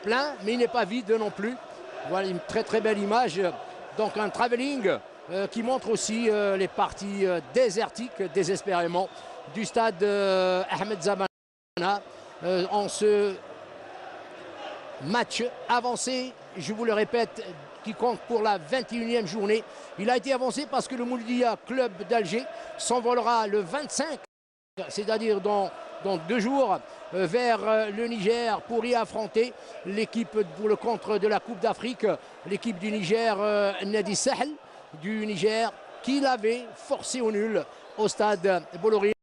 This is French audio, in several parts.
plein, mais il n'est pas vide non plus. Voilà une très très belle image. Donc un travelling qui montre aussi les parties désertiques, désespérément, du stade Ahmed Zamana en ce match avancé, je vous le répète, qui compte pour la 21e journée. Il a été avancé parce que le Mouloudia Club d'Alger s'envolera le 25, c'est-à-dire dans 2 jours, vers le Niger pour y affronter l'équipe pour le compte de la Coupe d'Afrique, l'équipe du Niger, Nadi Sahel du Niger, qui l'avait forcé au nul au stade Bollorine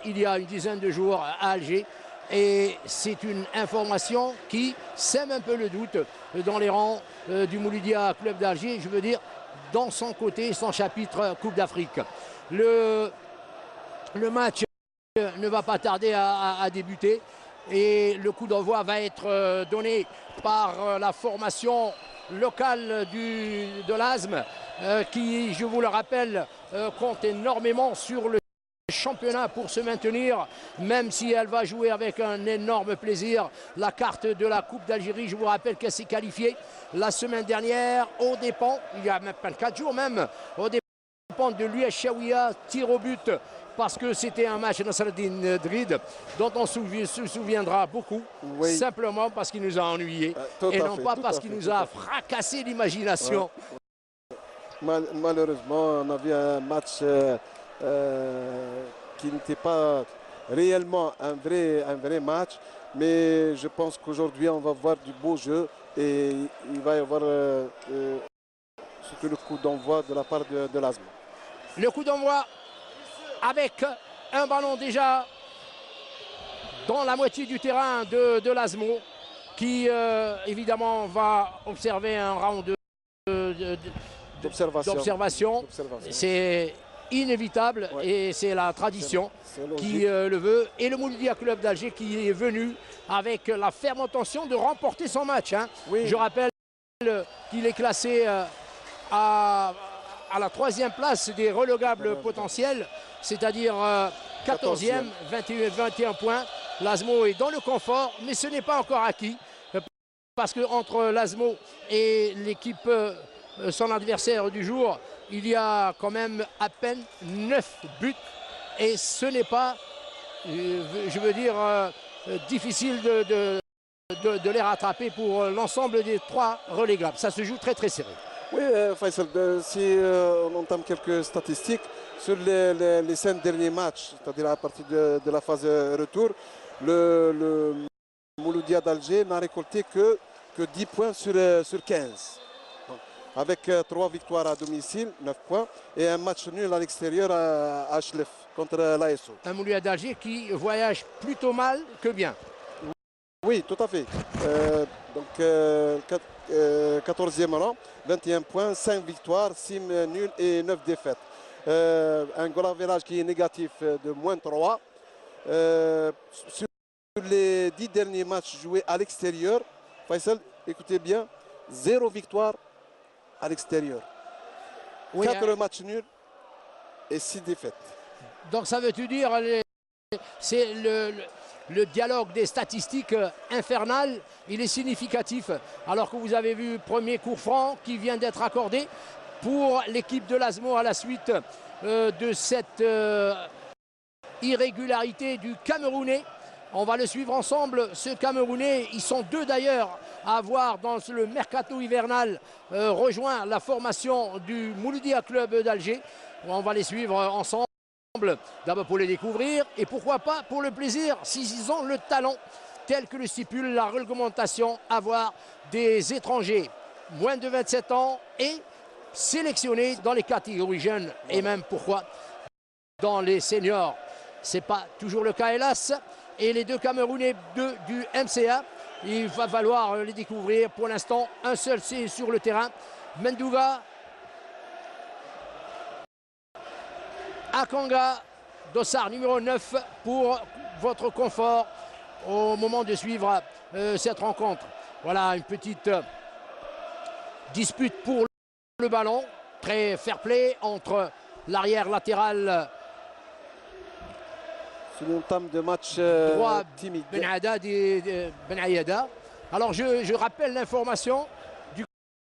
il y a une dizaine de jours à Alger. Et c'est une information qui sème un peu le doute dans les rangs du Mouloudia Club d'Alger, je veux dire dans son côté, son chapitre Coupe d'Afrique. Le match ne va pas tarder à débuter et le coup d'envoi va être donné par la formation locale de l'ASM qui, je vous le rappelle, compte énormément sur le championnat pour se maintenir, même si elle va jouer avec un énorme plaisir la carte de la Coupe d'Algérie. Je vous rappelle qu'elle s'est qualifiée la semaine dernière aux dépens, il y a même pas 4 jours même, aux dépens de l'US Chaouia, tir au but, parce que c'était un match Nasreddine Drid dont on se souviendra beaucoup, oui. Simplement parce qu'il nous a ennuyés et non pas parce qu'il nous a fracassé l'imagination. Malheureusement, on a vu un match qui n'était pas réellement un vrai match, mais je pense qu'aujourd'hui on va voir du beau jeu et il va y avoir le coup d'envoi de la part de l'ASM. Le coup d'envoi avec un ballon déjà dans la moitié du terrain de l'ASMO qui évidemment va observer un round d'observation. C'est inévitable, ouais. Et c'est la tradition qui le veut. Et le Mouloudia Club d'Alger qui est venu avec la ferme intention de remporter son match. Hein. Oui. Je rappelle qu'il est classé à la 3e place des relégables potentiels, c'est-à-dire 14e, 21 points. L'ASMO est dans le confort, mais ce n'est pas encore acquis, parce qu'entre l'ASMO et l'équipe, son adversaire du jour, il y a quand même à peine 9 buts et ce n'est pas, je veux dire, difficile de les rattraper pour l'ensemble des 3 relégables. Ça se joue très très serré. Oui, Faisal, si on entame quelques statistiques sur les 5 derniers matchs, c'est-à-dire à partir de la phase retour, le Mouloudia d'Alger n'a récolté que 10 points sur 15. Avec 3 victoires à domicile, 9 points, et un match nul à l'extérieur à Chlef contre l'ASO. Un Mouloudia d'Alger qui voyage plutôt mal que bien. Oui, tout à fait. Donc 14e rang, 21 points, 5 victoires, 6 nuls et 9 défaites. Un goal average qui est négatif de -3. Sur les 10 derniers matchs joués à l'extérieur, Faisal, écoutez bien, 0 victoire à l'extérieur. Oui, 4 matchs nuls et 6 défaites. Donc ça veut dire, c'est le dialogue des statistiques infernales, il est significatif. Alors que vous avez vu premier coup franc qui vient d'être accordé pour l'équipe de l'ASMO à la suite de cette irrégularité du Camerounais. On va le suivre ensemble, ce Camerounais. Ils sont 2 d'ailleurs à avoir dans le mercato hivernal rejoint la formation du Mouloudia Club d'Alger. On va les suivre ensemble, d'abord pour les découvrir et pourquoi pas pour le plaisir, s'ils ont le talent tel que le stipule la réglementation, avoir des étrangers moins de 27 ans et sélectionnés dans les catégories jeunes et même pourquoi dans les seniors. Ce n'est pas toujours le cas hélas. Et les 2 Camerounais du MCA, il va falloir les découvrir. Pour l'instant, un seul c'est sur le terrain. Mendouga, Akanga, Dossard numéro 9 pour votre confort au moment de suivre cette rencontre. Voilà une petite dispute pour le ballon. Très fair-play entre l'arrière latéral une entame de match droit timide. Ben Ayada Alors je rappelle l'information du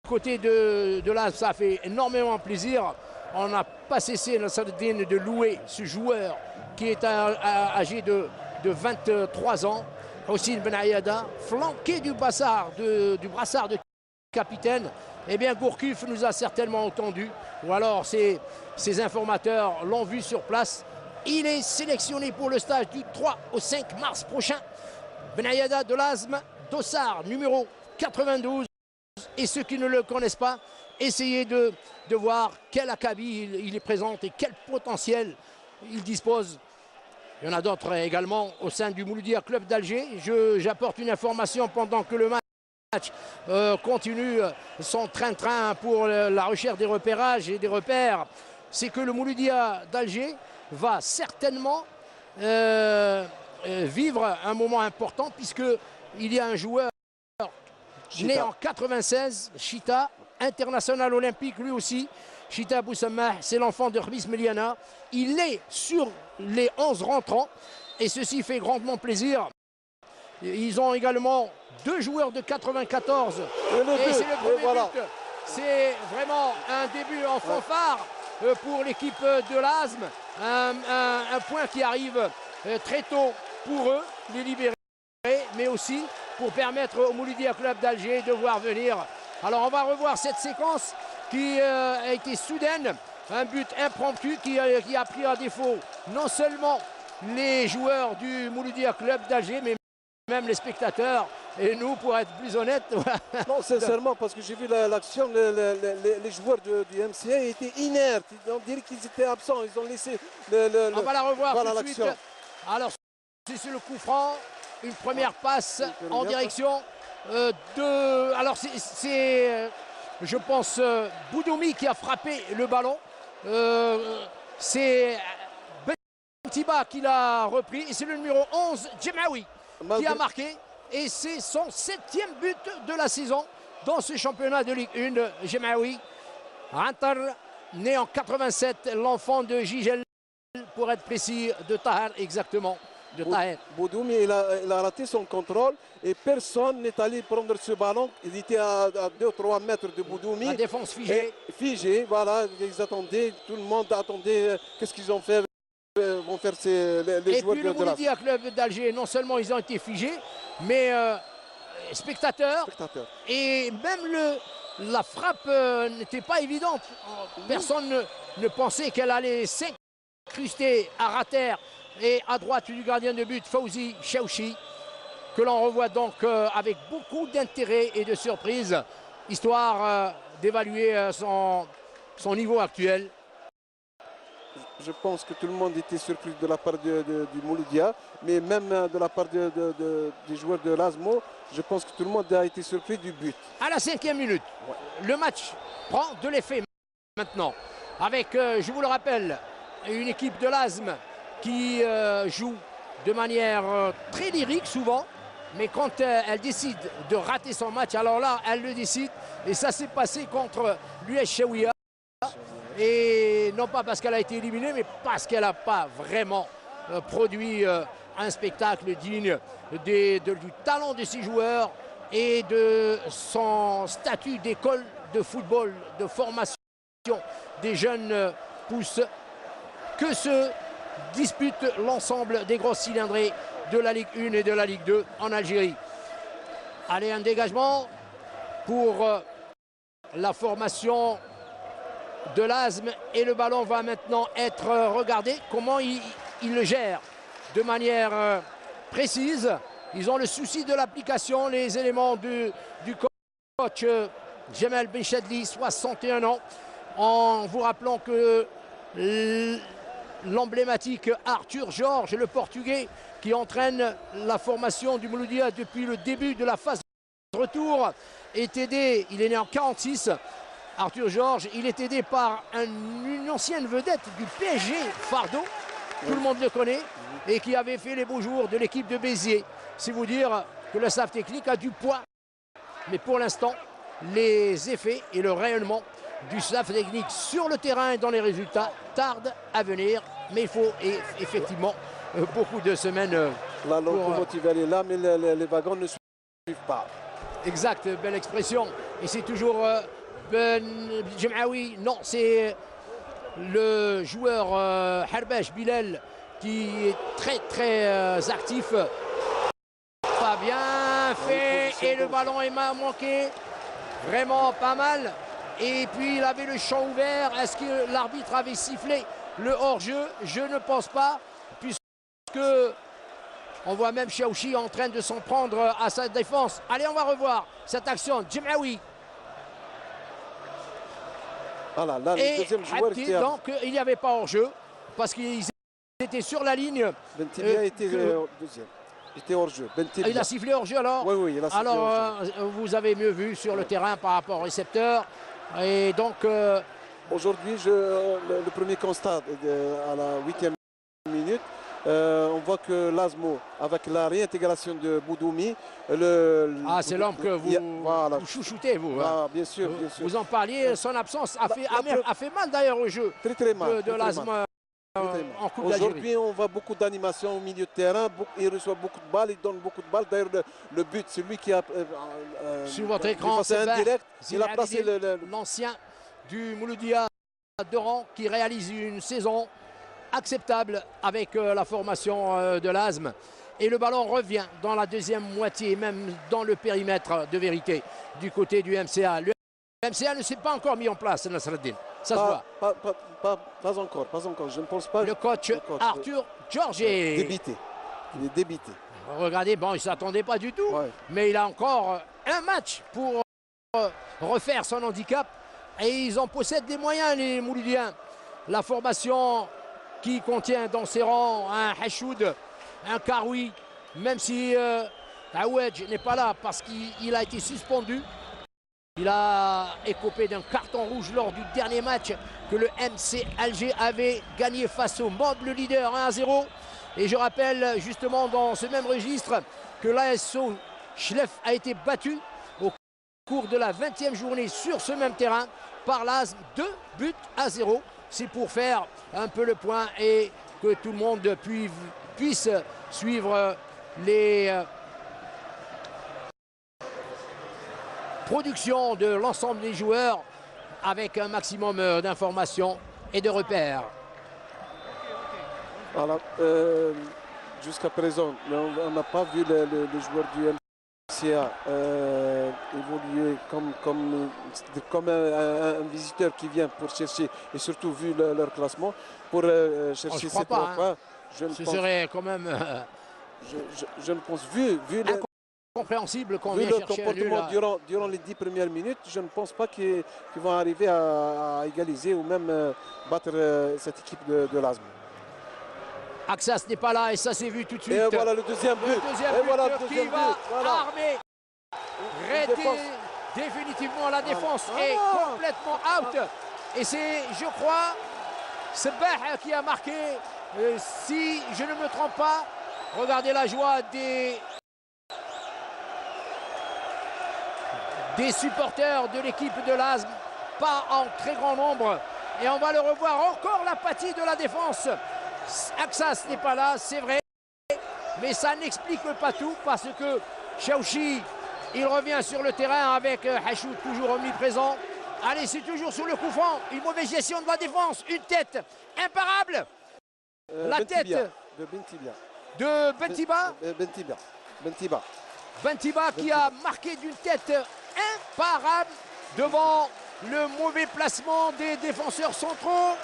côté de l'ASM, ça fait énormément plaisir. On n'a pas cessé, Nasreddine, de louer ce joueur qui est âgé de 23 ans, Houssine Ben Ayada, flanqué du brassard de capitaine. Eh bien, Gourcuff nous a certainement entendu, ou alors ces informateurs l'ont vu sur place. Il est sélectionné pour le stage du 3 au 5 mars prochain. Ben Ayada de l'ASM, dossard numéro 92. Et ceux qui ne le connaissent pas, essayez de voir quel acabit il présente et quel potentiel il dispose. Il y en a d'autres également au sein du Mouloudia Club d'Alger. J'apporte une information pendant que le match continue son train-train pour la recherche des repérages et des repères. C'est que le Mouloudia d'Alger va certainement vivre un moment important, puisqu'il y a un joueur né en 96, Chita, international olympique lui aussi. Chita Boussamah, c'est l'enfant de Khmis Meliana. Il est sur les 11 rentrants et ceci fait grandement plaisir. Ils ont également 2 joueurs de 94 et c'est le premier but. C'est vraiment un début en fanfare pour l'équipe de l'ASM. Un point qui arrive très tôt pour eux, les libérer, mais aussi pour permettre au Mouloudia Club d'Alger de voir venir. Alors on va revoir cette séquence qui a été soudaine, un but impromptu qui a pris à défaut non seulement les joueurs du Mouloudia Club d'Alger, mais même les spectateurs. Et nous, pour être plus honnête... Non, sincèrement, parce que j'ai vu l'action, les joueurs du MCA étaient inertes. On dirait qu'ils étaient absents, ils ont laissé On va la revoir tout de suite. Alors, c'est sur le coup franc, une première passe en direction de... Alors, c'est je pense, Boudoumi qui a frappé le ballon. C'est Bentiba qui l'a repris. Et c'est le numéro 11, Djemaoui, qui a marqué. Et c'est son 7e but de la saison dans ce championnat de Ligue 1. Djemaoui, Antar, né en 87, l'enfant de Gigel, pour être précis, de Tahar exactement. Boudoumi, il a raté son contrôle et personne n'est allé prendre ce ballon. Il était à 2-3 mètres de Boudoumi. La défense figée. Figée, voilà, ils attendaient, tout le monde attendait qu'est-ce qu'ils ont fait. Vont faire les joueurs de l'ASM. Et puis le Mouloudia Club d'Alger, non seulement ils ont été figés, mais spectateurs. Et même la frappe n'était pas évidente. Personne ne pensait qu'elle allait s'incruster à rater. Et à droite du gardien de but, Fawzi Chaouchi, que l'on revoit donc avec beaucoup d'intérêt et de surprise, histoire d'évaluer son niveau actuel. Je pense que tout le monde était surpris de la part du Mouloudia, mais même de la part des joueurs de l'ASMO, je pense que tout le monde a été surpris du but. À la 5e minute, le match prend de l'effet maintenant, avec, je vous le rappelle, une équipe de l'ASM qui joue de manière très lyrique souvent, mais quand elle décide de rater son match, alors là, elle le décide. Et ça s'est passé contre l'US Chaouia. Et non pas parce qu'elle a été éliminée, mais parce qu'elle n'a pas vraiment produit un spectacle digne du talent de ses joueurs et de son statut d'école de football, de formation des jeunes pousses, que se dispute l'ensemble des grosses cylindrées de la Ligue 1 et de la Ligue 2 en Algérie. Allez, un dégagement pour la formation de l'ASM et le ballon va maintenant être regardé. Comment il le gère de manière précise. Ils ont le souci de l'application, les éléments du coach Djemel Benchadli, 61 ans, en vous rappelant que l'emblématique Arthur Georges, le portugais, qui entraîne la formation du Mouloudia depuis le début de la phase de retour, est aidé, il est né en 46, Arthur Georges, il est aidé par une ancienne vedette du PSG, Fardo, tout le monde le connaît, et qui avait fait les beaux jours de l'équipe de Béziers. C'est vous dire que le staff technique a du poids, mais pour l'instant, les effets et le rayonnement du staff technique sur le terrain et dans les résultats tardent à venir, mais il faut effectivement beaucoup de semaines. La locomotive elle est là, mais les wagons ne suivent pas. Exact, belle expression. Et c'est toujours Ben Jemaoui. Non, c'est le joueur Herbesh Bilal qui est très actif. Pas bien fait et le ballon est manqué. Vraiment pas mal. Et puis il avait le champ ouvert. Est-ce que l'arbitre avait sifflé le hors-jeu? Je ne pense pas, puisque on voit même Chaouchi en train de s'en prendre à sa défense. Allez, on va revoir cette action. Jemaoui. Voilà, là, le deuxième joueur qui donc il n'y avait pas hors-jeu parce qu'ils étaient sur la ligne. Bentibia était deuxième. Il était hors-jeu. Il a sifflé hors-jeu alors? Oui, il a sifflé hors-jeu. Vous avez mieux vu sur le terrain par rapport au récepteur. Et donc... Aujourd'hui, le premier constat à la 8e minute, on voit que Laszmo, avec la réintégration de Boudoumi... c'est l'homme que vous chouchoutez, vous. Ah, bien sûr, bien sûr. Vous en parliez, son absence a fait mal d'ailleurs au jeu très mal, de Laszmo. Aujourd'hui, on voit beaucoup d'animation au milieu de terrain. Il reçoit beaucoup de balles, il donne beaucoup de balles. D'ailleurs, le but, c'est lui qui a... sur votre écran, c'est indirect. Il a placé l'ancien du Mouloudia d'Oran qui réalise une saison acceptable avec la formation de l'ASM. Et le ballon revient dans la deuxième moitié, même dans le périmètre de vérité du côté du MCA. Le MCA ne s'est pas encore mis en place, Nasreddine. Ça se voit. Pas encore. Je ne pense pas. Le coach Arthur Georgié. Débité. Il est débité. Regardez, bon, il ne s'attendait pas du tout. Ouais. Mais il a encore un match pour refaire son handicap. Et ils en possèdent des moyens, les Moulidiens. La formation qui contient dans ses rangs un Hachoud, un Karoui, même si Aouedj n'est pas là parce qu'il a été suspendu. Il a écopé d'un carton rouge lors du dernier match que le MC Alger avait gagné face au Mob, le leader 1-0. Et je rappelle justement dans ce même registre que l'ASO Schlef a été battu au cours de la 20e journée sur ce même terrain par l'ASM, 2-0. C'est pour faire un peu le point et que tout le monde puisse suivre les productions de l'ensemble des joueurs avec un maximum d'informations et de repères. Voilà, jusqu'à présent, on n'a pas vu le joueur du MCA évoluer comme un visiteur qui vient pour chercher, et surtout vu leur classement, pour chercher ces 3 points. Ce serait quand même... je ne pense, vu compréhensible qu'on vient chercher le comportement durant les 10 premières minutes, je ne pense pas qu'ils vont arriver à égaliser ou même battre cette équipe de l'ASM. Axas n'est pas là et ça s'est vu tout de suite. Et voilà le deuxième but. Qui va armer. Définitivement la défense est complètement out. Et c'est, je crois, Sebah qui a marqué. Si je ne me trompe pas, regardez la joie des supporters de l'équipe de l'ASM, pas en très grand nombre. Et on va le revoir, encore l'apathie de la défense. Axas n'est pas là, c'est vrai, mais ça n'explique pas tout parce que Chaouchi, il revient sur le terrain avec Hachoud toujours omniprésent. Allez, c'est toujours sur le coup franc, une mauvaise gestion de la défense, une tête imparable. La tête de Bentibia. De Bentiba. Bentiba qui a marqué d'une tête imparable devant le mauvais placement des défenseurs centraux.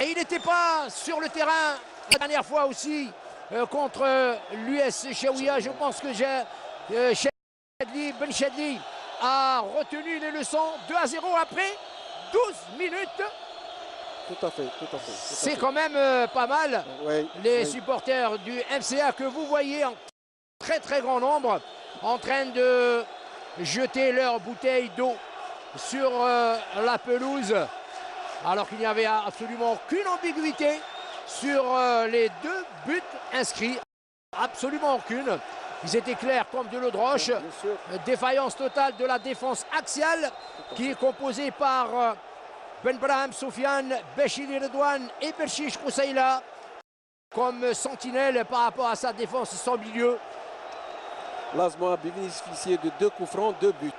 Et il n'était pas sur le terrain la dernière fois aussi contre l'US Chaouia. Je pense que Ben Chadli a retenu les leçons. 2-0 après 12 minutes. Tout à fait. C'est quand même pas mal. Les supporters du MCA que vous voyez en très grand nombre en train de jeter leurs bouteilles d'eau sur la pelouse. Alors qu'il n'y avait absolument aucune ambiguïté sur les 2 buts inscrits. Absolument aucune. Ils étaient clairs comme de l'eau de roche. Défaillance totale de la défense axiale qui est composée par Ben Brahim Soufiane, Béchiri Redouane et Berchiche Koussaïla comme sentinelle par rapport à sa défense sans milieu. L'Azma a bénéficié de 2 coups francs, 2 buts.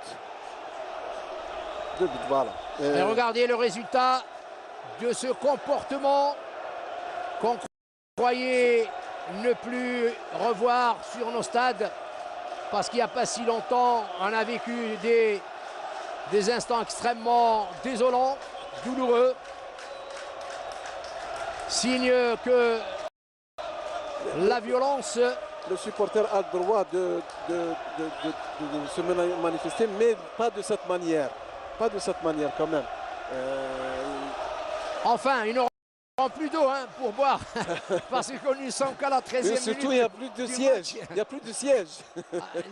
2 buts, voilà. Et regardez le résultat de ce comportement qu'on croyait ne plus revoir sur nos stades. Parce qu'il n'y a pas si longtemps, on a vécu des instants extrêmement désolants, douloureux. Signe que la violence... Le supporter a le droit de se manifester, mais pas de cette manière. Pas de cette manière quand même. Enfin, ils n'auront plus d'eau hein, pour boire, parce que nous sommes qu'à la 13e minute. Surtout, il n'y a plus de sièges. Il n'y a plus de sièges.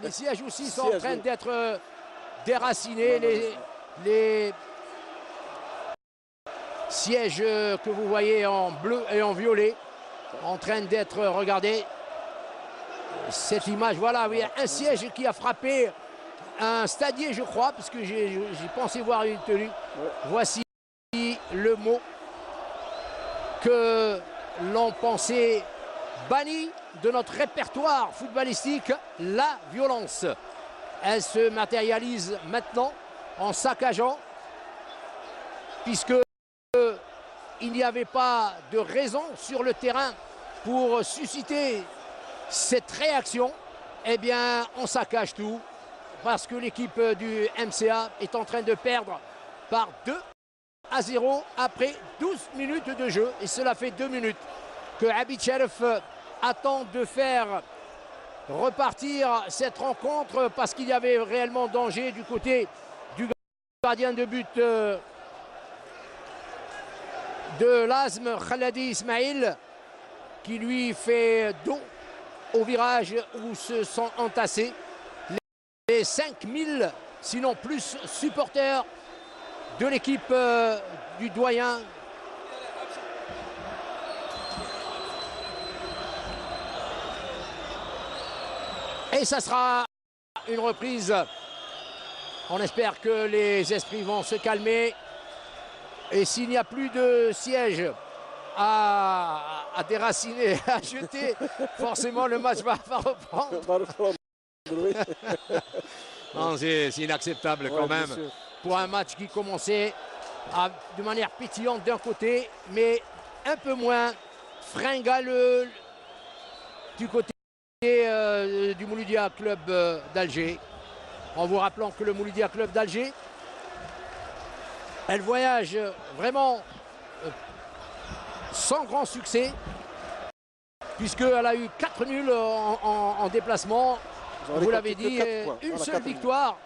Les sièges aussi sont en train d'être déracinés. Les sièges que vous voyez en bleu et en violet, en train d'être regardés. Cette image, voilà, oui, un siège qui a frappé un stadier, je crois, parce que j'ai pensé voir une tenue. Ouais. Voici le mot que l'on pensait banni de notre répertoire footballistique, la violence. Elle se matérialise maintenant en saccageant, puisque il n'y avait pas de raison sur le terrain pour susciter cette réaction. Eh bien, on saccage tout parce que l'équipe du MCA est en train de perdre par 2-0 après 12 minutes de jeu. Et cela fait 2 minutes que Abid Sherif attend de faire repartir cette rencontre parce qu'il y avait réellement danger du côté du gardien de but de l'Azm, Khaladi Ismail, qui lui fait dos au virage où se sont entassés les 5000, sinon plus, supporters de l'équipe du doyen. Et ça sera une reprise. On espère que les esprits vont se calmer. Et s'il n'y a plus de sièges à déraciner, à jeter, forcément le match va reprendre. C'est inacceptable quand même pour un match qui commençait de manière pétillante d'un côté, mais un peu moins fringale du côté du Mouloudia Club d'Alger. En vous rappelant que le Mouloudia Club d'Alger, elle voyage vraiment sans grand succès, puisqu'elle a eu 4 nuls en déplacement. Vous l'avez dit, une seule victoire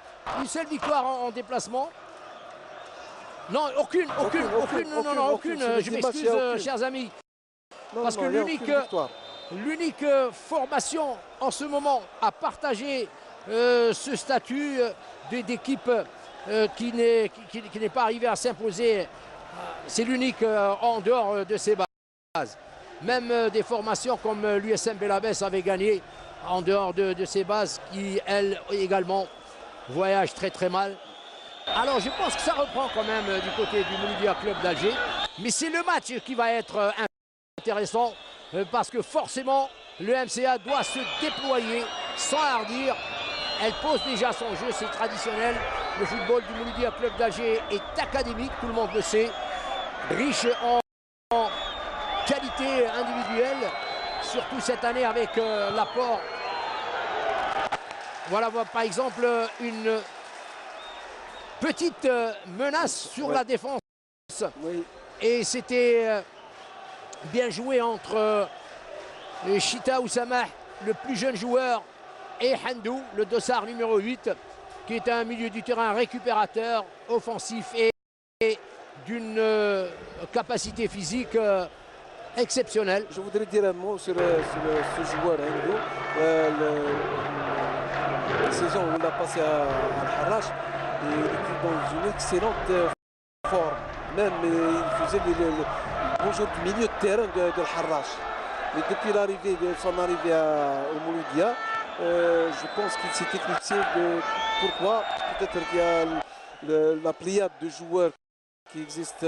en déplacement. Non, aucune, je m'excuse, chers amis. Parce que l'unique formation en ce moment à partager ce statut d'équipe qui n'est pas arrivée à s'imposer, c'est l'unique en dehors de ses bases. Même des formations comme l'USM Belabès avait gagné en dehors de ses bases, qui elles également voyagent très très mal. Alors je pense que ça reprend quand même du côté du Mouloudia Club d'Alger. Mais c'est le match qui va être intéressant parce que forcément le MCA doit se déployer sans hardir. Elle pose déjà son jeu, c'est traditionnel. Le football du Mouloudia Club d'Alger est académique, tout le monde le sait. Riche en qualité individuelle, surtout cette année avec l'apport. Voilà par exemple une petite menace sur la défense. Oui. Et c'était bien joué entre Chita Ousamah, le plus jeune joueur, et Handou, le dossard numéro 8, qui est un milieu du terrain récupérateur, offensif et d'une capacité physique exceptionnelle. Je voudrais dire un mot sur ce joueur Handou. La saison où il a passé à Al-Harrach, il était dans une excellente forme. Même il faisait le beau jeu du milieu de terrain de Al-Harrach. Et depuis son arrivée au Mouloudia, je pense qu'il s'est éclipsé de... Pourquoi? Peut-être qu'il y a la pléiade de joueurs qui existent...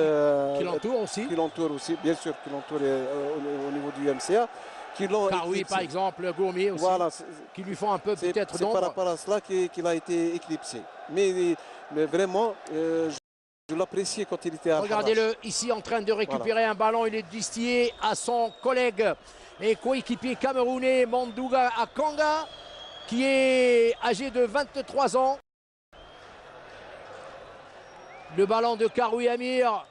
qui l'entourent aussi. Qui l'entourent aussi, bien sûr, qui l'entourent au niveau du MCA. qui l'ont Karoui, éclipsé. par exemple, Gourmet aussi, Voilà, qui lui font un peu peut-être c'est par d'ombre. rapport à cela qu'il a été éclipsé. Mais vraiment, je l'appréciais quand il était à Regardez-le ici en train de récupérer un ballon. Il est distillé à son collègue et coéquipier camerounais Mandouga Akanga, qui est âgé de 23 ans. Le ballon de Karoui Amir,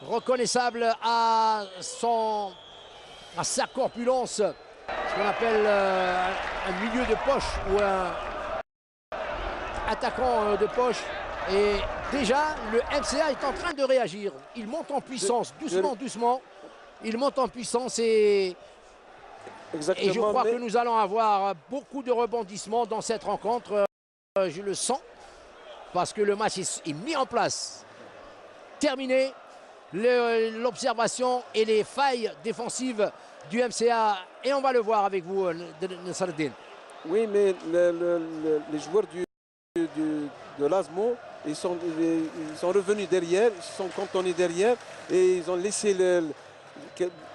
reconnaissable à sa corpulence, ce qu'on appelle un milieu de poche ou un attaquant de poche. Et déjà, le MCA est en train de réagir. Il monte en puissance, doucement. Il monte en puissance et je crois que nous allons avoir beaucoup de rebondissements dans cette rencontre. Je le sens, parce que le match est mis en place. Terminé. L'observation et les failles défensives du MCA. Et on va le voir avec vous, Nasreddine. Oui, mais les joueurs de l'ASMO, ils sont revenus derrière, ils se sont cantonnés derrière et ils ont laissé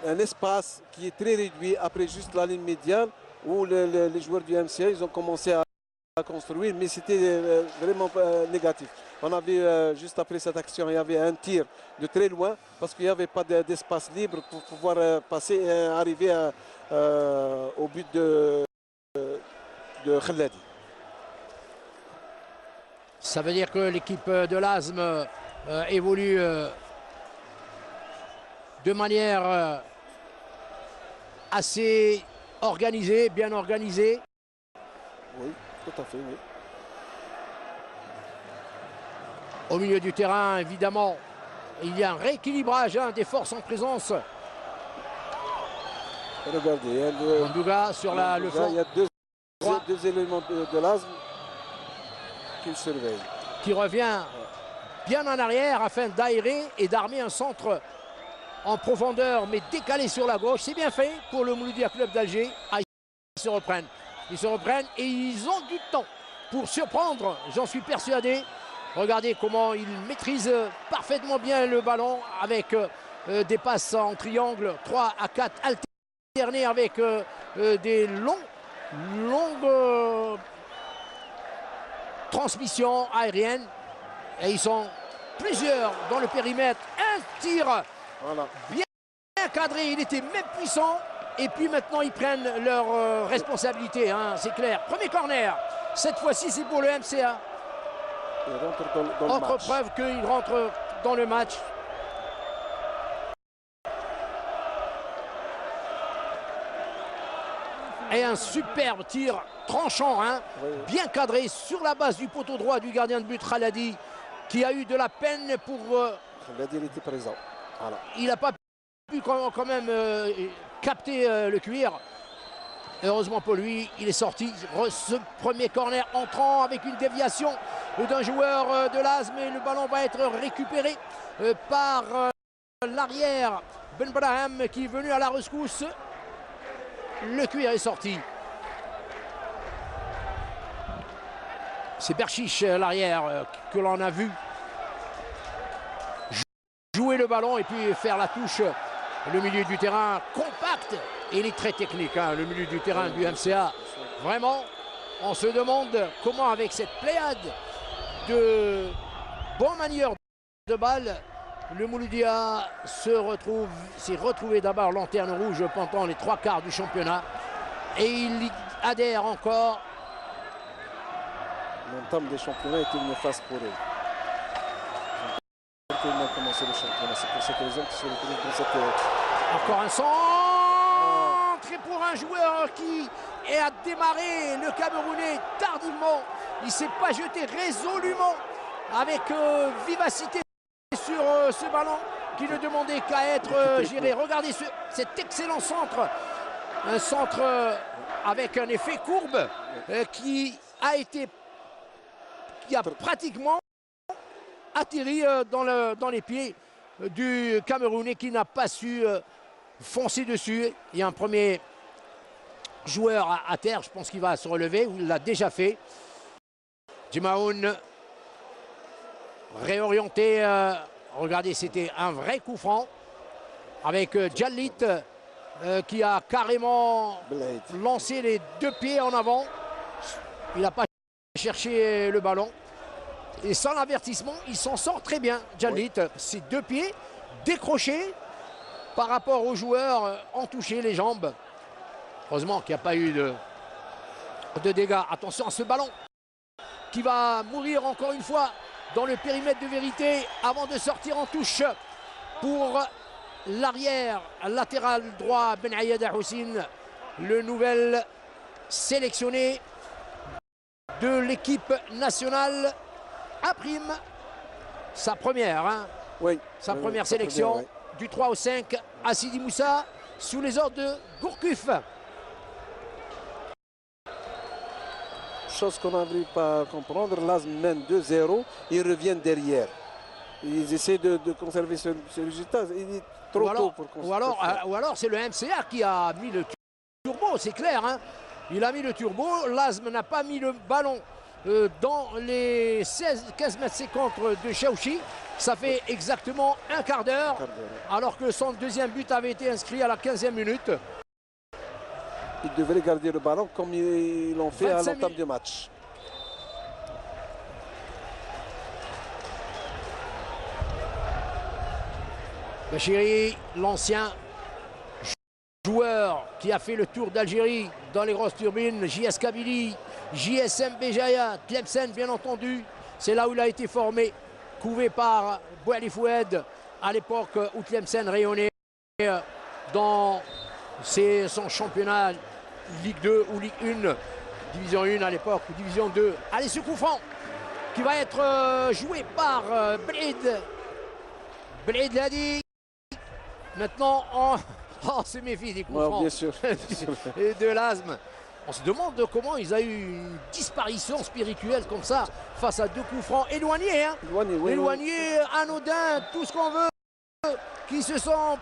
un espace qui est très réduit après juste la ligne médiane où les joueurs du MCA ils ont commencé à construire, mais c'était vraiment négatif. On avait juste après cette action, il y avait un tir de très loin parce qu'il n'y avait pas d'espace libre pour pouvoir passer et arriver au but de Khaladi. Ça veut dire que l'équipe de l'ASM évolue de manière assez organisée, bien organisée. Oui, tout à fait, oui. Au milieu du terrain, évidemment, il y a un rééquilibrage des forces en présence. Regardez, Mandouga sur le flanc. Il y a deux éléments de l'ASM qui surveillent. Qui revient bien en arrière afin d'aérer et d'armer un centre en profondeur, mais décalé sur la gauche. C'est bien fait pour le Mouloudia Club d'Alger. Ah, ils se reprennent. Ils se reprennent et ils ont du temps pour surprendre, j'en suis persuadé. Regardez comment il maîtrise parfaitement bien le ballon avec des passes en triangle, 3 à 4 alternés avec des longues transmissions aériennes. Et ils sont plusieurs dans le périmètre. Un tir bien cadré, il était même puissant. Et puis maintenant, ils prennent leurs responsabilités, hein, c'est clair. Premier corner, cette fois-ci, c'est pour le MCA. Il rentre dans le Autre match. preuve qu'il rentre dans le match. Et un superbe tir tranchant, hein, Oui. bien cadré sur la base du poteau droit du gardien de but Khaladi, qui a eu de la peine pour... Khaladi, il était présent. Voilà. Il n'a pas pu quand même capter le cuir. Heureusement pour lui, il est sorti. Ce premier corner entrant avec une déviation d'un joueur de l'ASM, mais le ballon va être récupéré par l'arrière Ben Braham qui est venu à la rescousse. Le cuir est sorti. C'est Berchiche, l'arrière, que l'on a vu jouer le ballon et puis faire la touche. Le milieu du terrain compact et il est très technique, hein, le milieu du terrain du MCA. Vraiment, on se demande comment avec cette pléiade de bons manieurs de balle, le Mouloudia s'est retrouvé d'abord lanterne rouge pendant les 3 quarts du championnat. Et il y adhère encore. L'entame des championnats était une phase pour eux. Ils ont commencé le championnat. C'est pour cette raison qu'ils se retrouvent dans cette... Encore un centre et pour un joueur qui a démarré, le Camerounais, tardivement. Il ne s'est pas jeté résolument avec vivacité sur ce ballon qui ne demandait qu'à être géré. Regardez cet excellent centre. Un centre avec un effet courbe qui a pratiquement atterri dans les pieds du Camerounais qui n'a pas su foncer dessus. Il y a un premier joueur à terre, je pense qu'il va se relever, il l'a déjà fait. Djimaoun réorienté, regardez, c'était un vrai coup franc avec Djallit qui a carrément Blade. lancé les deux pieds en avant. Il n'a pas cherché le ballon. Et sans l'avertissement, il s'en sort très bien. Djalit, ses deux pieds décrochés par rapport aux joueurs ont touché les jambes. Heureusement qu'il n'y a pas eu de dégâts. Attention à ce ballon qui va mourir encore une fois dans le périmètre de vérité avant de sortir en touche pour l'arrière latéral droit Ben Ayad Houssine, le nouvel sélectionné de l'équipe nationale à Prime. Sa première, hein, Oui. sa première sélection bien, oui. du 3 au 5 à Sidi Moussa sous les ordres de Gourcuff. Chose qu'on n'arrive pas à comprendre, Lazm mène 2-0, ils reviennent derrière. Ils essaient de conserver ce résultat. Il est trop tôt pour conserver. Ou alors c'est le MCA qui a mis le turbo, c'est clair. Hein. Il a mis le turbo, Lazm n'a pas mis le ballon dans les 15 mètres 50 de Chaouchi. Ça fait exactement un quart d'heure, alors que son deuxième but avait été inscrit à la 15e minute. Ils devraient garder le ballon comme ils l'ont fait à l'entame du match. Bachiri, l'ancien joueur qui a fait le tour d'Algérie dans les grosses turbines, JS Kabylie, JSM Béjaïa, Tlemcen bien entendu, c'est là où il a été formé, couvé par Bouali Foued à l'époque où Tlemcen rayonnait dans son championnat Ligue 2 ou Ligue 1, Division 1 à l'époque ou Division 2. Allez, ce coup franc qui va être joué par Bled Ladi. Maintenant, on se méfie des coups francs Bien sûr. et de Lazm. On se demande comment ils ont eu une disparition spirituelle comme ça face à deux coups francs éloignés. Hein. Éloignés, anodins, tout ce qu'on veut, qui se sont...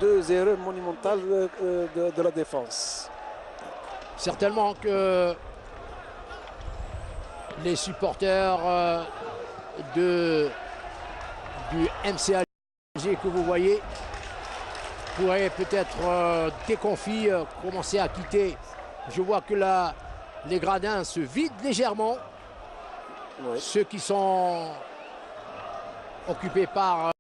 Deux erreurs monumentales de la défense. Certainement que les supporters du MCA que vous voyez pourraient peut-être déconfits commencer à quitter. Je vois que là, les gradins se vident légèrement. Ouais. Ceux qui sont occupés par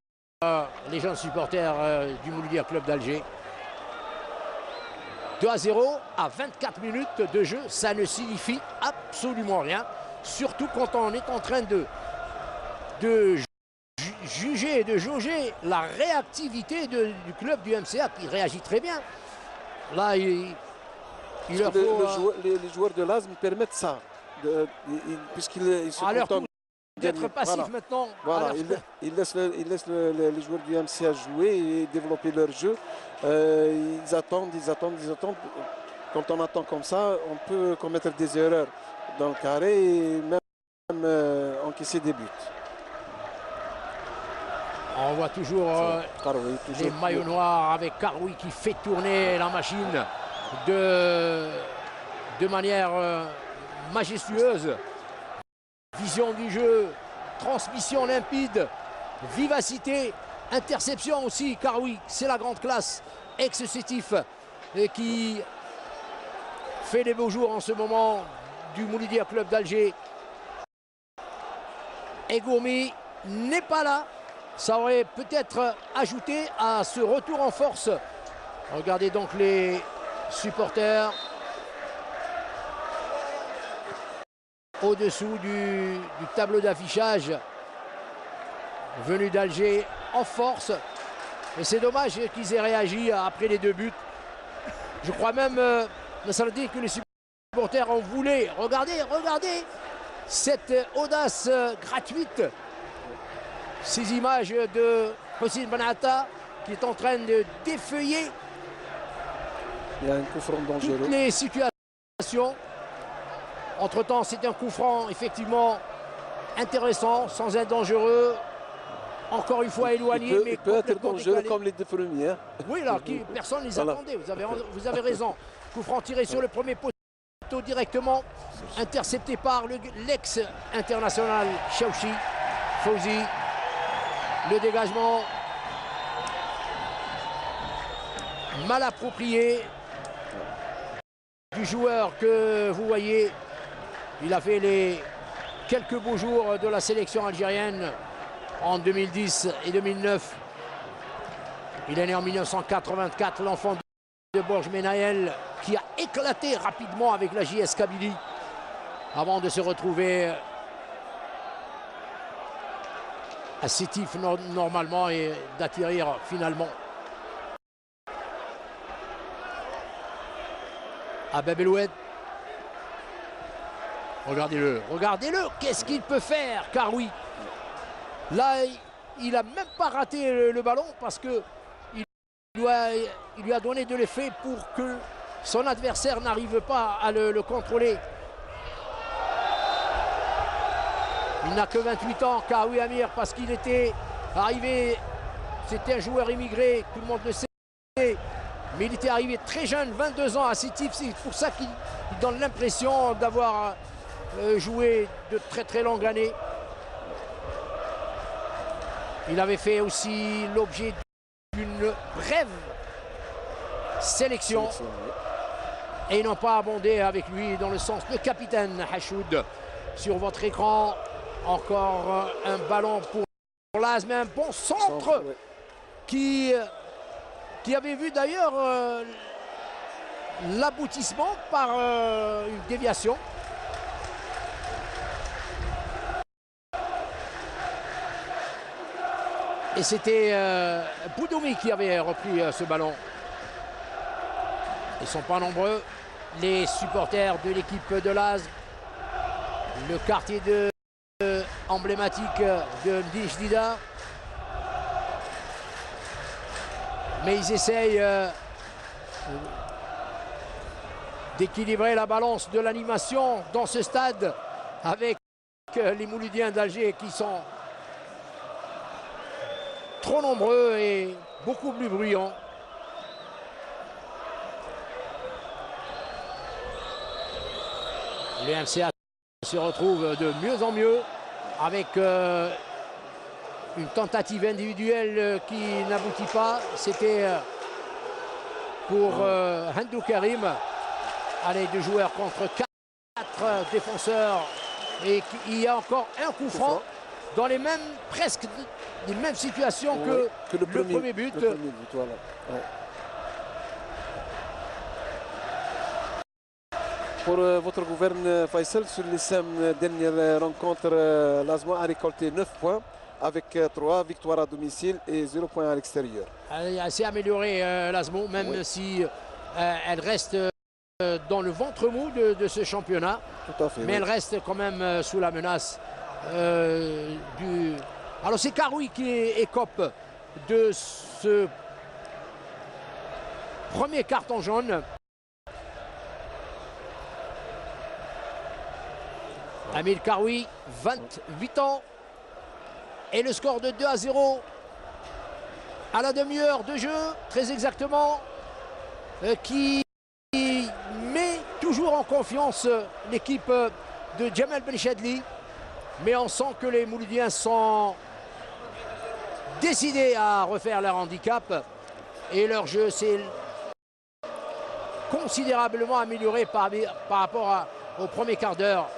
les jeunes supporters du Mouloudia Club d'Alger. 2-0 à 24 minutes de jeu, ça ne signifie absolument rien. Surtout quand on est en train de juger et de jauger la réactivité du club du MCA qui réagit très bien. Là, il leur faut... les joueurs de Lazm permettent ça, puisqu'ils se contentent d'être passif voilà. maintenant. Voilà, ils laissent les joueurs du MCA jouer et développer leur jeu. Ils attendent. Quand on attend comme ça, on peut commettre des erreurs dans le carré et même encaisser des buts. On voit toujours les maillots noirs avec Karoui qui fait tourner la machine de manière majestueuse. Vision du jeu, transmission limpide, vivacité, interception aussi. Karoui, c'est la grande classe, ex-sétif, et qui fait des beaux jours en ce moment du Mouloudia Club d'Alger. Et Gourmi n'est pas là. Ça aurait peut-être ajouté à ce retour en force. Regardez donc les supporters au-dessous du tableau d'affichage venu d'Alger en force. Et c'est dommage qu'ils aient réagi après les deux buts. Je crois même, Nassaradine, que les supporters en voulaient. Regardez cette audace gratuite. Ces images de Houssine Benaata qui est en train de défeuiller il y a un coup franc dangereux. Toutes les situations. Entre-temps, c'est un coup franc effectivement intéressant, sans être dangereux. Encore une fois éloigné, mais il peut être dangereux décalé. comme les deux premiers. Hein. Oui, là, personne ne les attendait. Vous avez raison. Coup franc tiré sur le premier poteau directement, intercepté par l'ex-international Chaouchi, Fauzi. Le dégagement mal approprié du joueur que vous voyez. Il a fait les quelques beaux jours de la sélection algérienne en 2010 et 2009. Il est né en 1984, l'enfant de Borj Menael, qui a éclaté rapidement avec la JS Kabylie avant de se retrouver à Sétif normalement et d'atterrir finalement à Bab El Oued. Regardez-le, regardez-le, qu'est-ce qu'il peut faire, Karoui. Là, il n'a même pas raté le ballon parce que il lui a donné de l'effet pour que son adversaire n'arrive pas à le contrôler. Il n'a que 28 ans, Karoui Amir, parce qu'il était arrivé, c'était un joueur immigré, tout le monde le sait, mais il était arrivé très jeune, 22 ans à Sétif. C'est pour ça qu'il donne l'impression d'avoir joué de très longues années. Il avait fait aussi l'objet d'une brève sélection et ils n'ont pas abondé avec lui dans le sens de capitaine. Hachoud sur votre écran, encore un ballon pour Laz, mais un bon centre qui avait vu d'ailleurs l'aboutissement par une déviation. Et c'était Boudoumi qui avait repris ce ballon. Ils ne sont pas nombreux, les supporters de l'équipe de Laz. Le quartier emblématique de Mdijlida. Mais ils essayent d'équilibrer la balance de l'animation dans ce stade avec les Mouloudiens d'Alger qui sont trop nombreux et beaucoup plus bruyants. Le MCA se retrouve de mieux en mieux avec une tentative individuelle qui n'aboutit pas. C'était pour Handou Karim. Allez, 2 joueurs contre 4 défenseurs. Et il y a encore un coup franc dans les mêmes, presque les mêmes situations que le premier but. Voilà. Ouais. Pour votre gouverne Faisal, sur les 5 dernières rencontres, l'Azma a récolté 9 points avec 3 victoires à domicile et 0 points à l'extérieur. Elle est assez améliorée, l'Azmo, même si elle reste dans le ventre mou de ce championnat. Tout à fait. Mais elle reste quand même sous la menace du... Alors c'est Karoui qui écope de ce premier carton jaune. Amir Karoui, 28 ans. Et le score de 2-0 à la demi-heure de jeu, très exactement, qui met toujours en confiance l'équipe de Djemal Benchadli. Mais on sent que les Mouloudiens sont décidés à refaire leur handicap. Et leur jeu s'est considérablement amélioré par rapport au premier quart d'heure.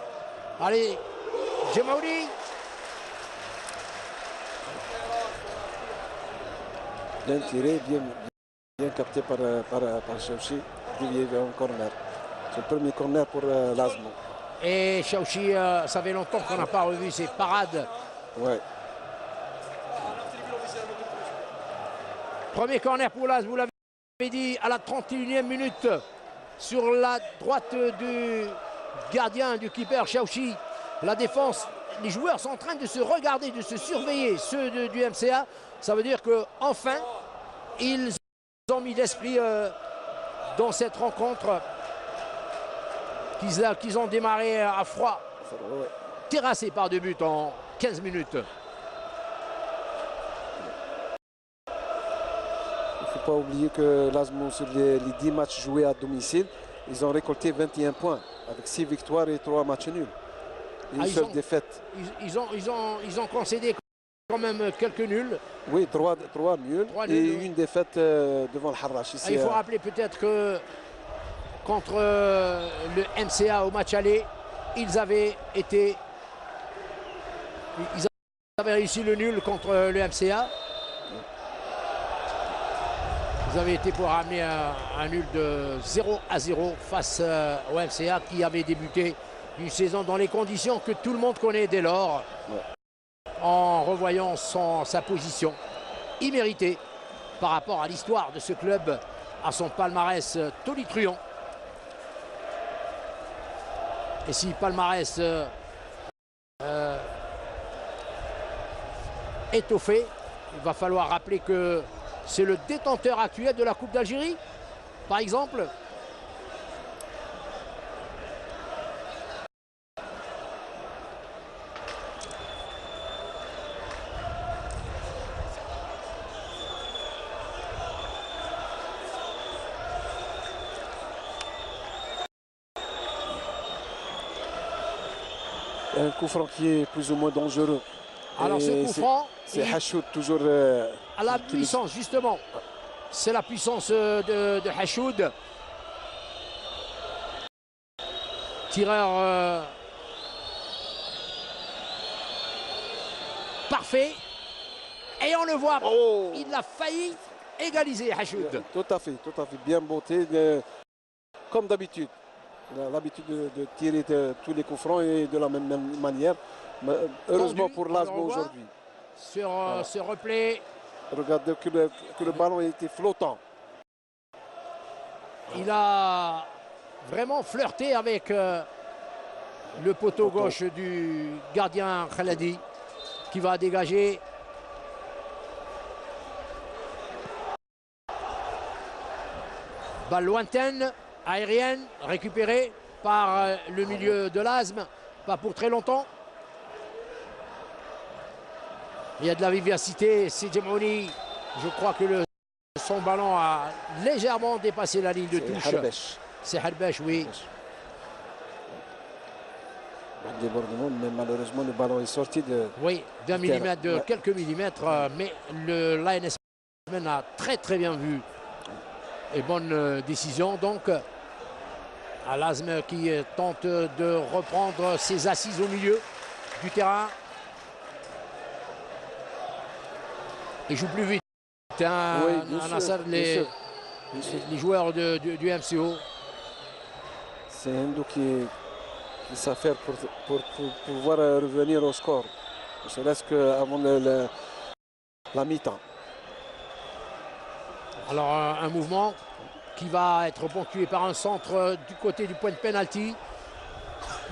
Allez, Djemaouli. Bien tiré, bien capté par Chauchi. Il y avait un corner. C'est le premier corner pour l'Azmo. Et Chauchi, ça fait longtemps qu'on n'a pas revu ses parades. Ouais. Premier corner pour l'Az, vous l'avez dit, à la 31e minute, sur la droite du gardien, du keeper Chauchi. La défense, les joueurs sont en train de se regarder, de se surveiller, ceux du MCA. Ça veut dire qu'enfin, ils ont mis l'esprit dans cette rencontre qu'ils ont démarré à froid, terrassé par 2 buts en 15 minutes. Il ne faut pas oublier que l'Azmo, sur les 10 matchs joués à domicile, ils ont récolté 21 points, avec 6 victoires et 3 matchs nuls. Une seule défaite. Ils ont concédé quand même quelques nuls. Oui, 3 nuls Trois et nuls, oui. une défaite devant le Harrach. Ici, Il faut rappeler peut-être que contre le MCA au match aller, ils avaient réussi le nul contre le MCA. Ils avaient été pour ramener un nul de 0-0 face au MCA qui avait débuté une saison dans les conditions que tout le monde connaît dès lors. Ouais. En revoyant sa position imméritée par rapport à l'histoire de ce club, à son palmarès tonitruant. Et si palmarès étoffé, il va falloir rappeler que c'est le détenteur actuel de la Coupe d'Algérie, par exemple. Un coup franc qui est plus ou moins dangereux. Alors ce coup franc, c'est Hachoud toujours à la puissance justement. C'est la puissance de Hachoud. Tireur parfait. Et on le voit, il a failli égaliser Hachoud. Tout à fait, bien monté, comme d'habitude. Il a l'habitude de tirer tous les coups francs et de la même manière. Mais heureusement pour l'Asmo aujourd'hui. Sur ce replay. Regardez que le ballon était flottant. Il a vraiment flirté avec le poteau gauche du gardien Khaladi qui va dégager. Balle lointaine, aérienne, récupérée par le milieu de l'Asme, pas pour très longtemps. Il y a de la vivacité, c'est Djemouni. Je crois que son ballon a légèrement dépassé la ligne de touche. C'est Harbech, oui. Un débordement, mais malheureusement le ballon est sorti de... Oui, d'un millimètre, de quelques millimètres, mais l'ANS a très bien vu. Et bonne décision donc à l'Asme qui tente de reprendre ses assises au milieu du terrain. Il joue plus vite. Les joueurs du MCO. C'est Hendo qui s'affaire pour pouvoir revenir au score. Ne serait-ce qu'avant la mi-temps. Alors un mouvement qui va être ponctué par un centre du côté du point de pénalty.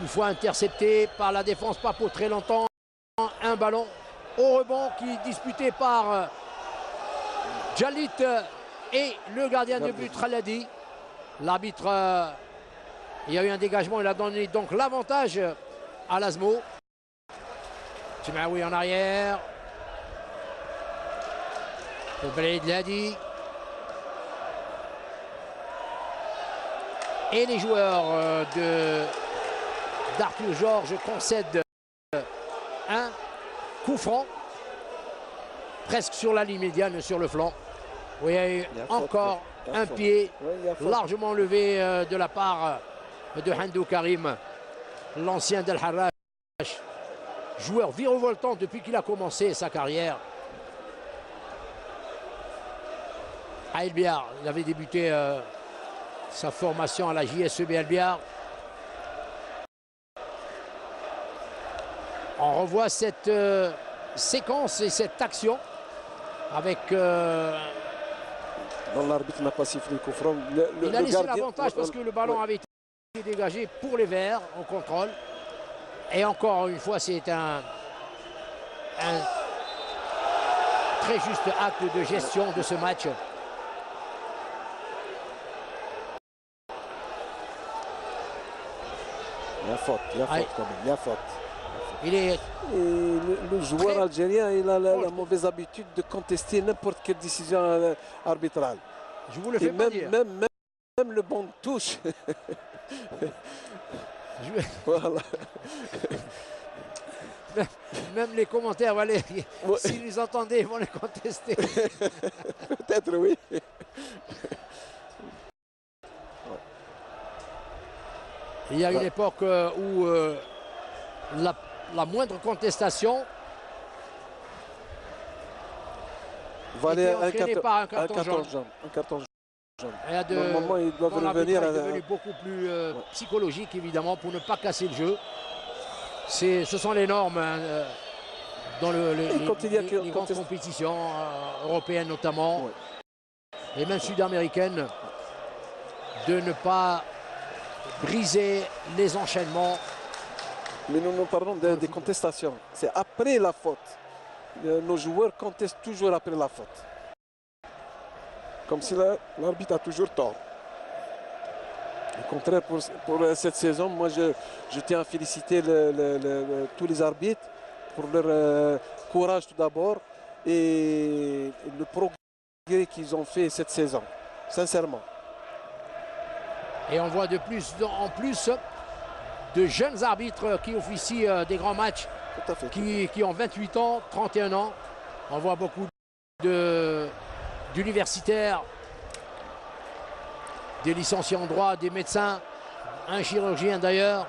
Une fois intercepté par la défense, pas pour très longtemps. Un ballon au rebond qui est disputé par Djalit et le gardien de but Khaladi. L'arbitre, il y a eu un dégagement, il a donné donc l'avantage à l'Asmo. Tchemaoui en arrière. Le Bled Ladi. Et les joueurs d'Arthur Georges concèdent un coup franc presque sur la ligne médiane, sur le flanc. Oui, il y a eu encore un pied largement levé de la part de Handou Karim, l'ancien d'El Harrach, joueur virevoltant depuis qu'il a commencé sa carrière. À El Biar, il avait débuté sa formation à la JSEB El Biar. On revoit cette séquence et cette action avec... L'arbitre n'a pas sifflé le coup franc. Il a laissé l'avantage parce que le ballon avait été dégagé pour les Verts au contrôle. Et encore une fois, c'est un très juste acte de gestion de ce match. Il y a faute quand même, il y a faute. Le joueur algérien, il a la mauvaise habitude de contester n'importe quelle décision arbitrale. Je vous le fais pas dire. Même le bon touche. Voilà. même les commentaires, voilà, Ouais. s'ils nous entendaient, ils vont les contester. Peut-être, oui. Il y a une époque où la moindre contestation Valait était entraînée par un carton jaune. Un carton jaune. Normalement, ils doivent revenir l'arbitrage est devenu beaucoup plus psychologique, évidemment, pour ne pas casser le jeu. Ce sont les normes hein, dans les grandes compétitions européennes notamment, et même sud-américaines, de ne pas briser les enchaînements. Mais nous parlons des contestations. C'est après la faute. Nos joueurs contestent toujours après la faute. Comme si l'arbitre a toujours tort. Au contraire, pour cette saison, moi je tiens à féliciter tous les arbitres pour leur courage tout d'abord et le progrès qu'ils ont fait cette saison, sincèrement. Et on voit de plus en plus de jeunes arbitres qui officient des grands matchs, Tout à fait. qui ont 28 ans, 31 ans. On voit beaucoup d'universitaires, des licenciés en droit, des médecins, un chirurgien d'ailleurs.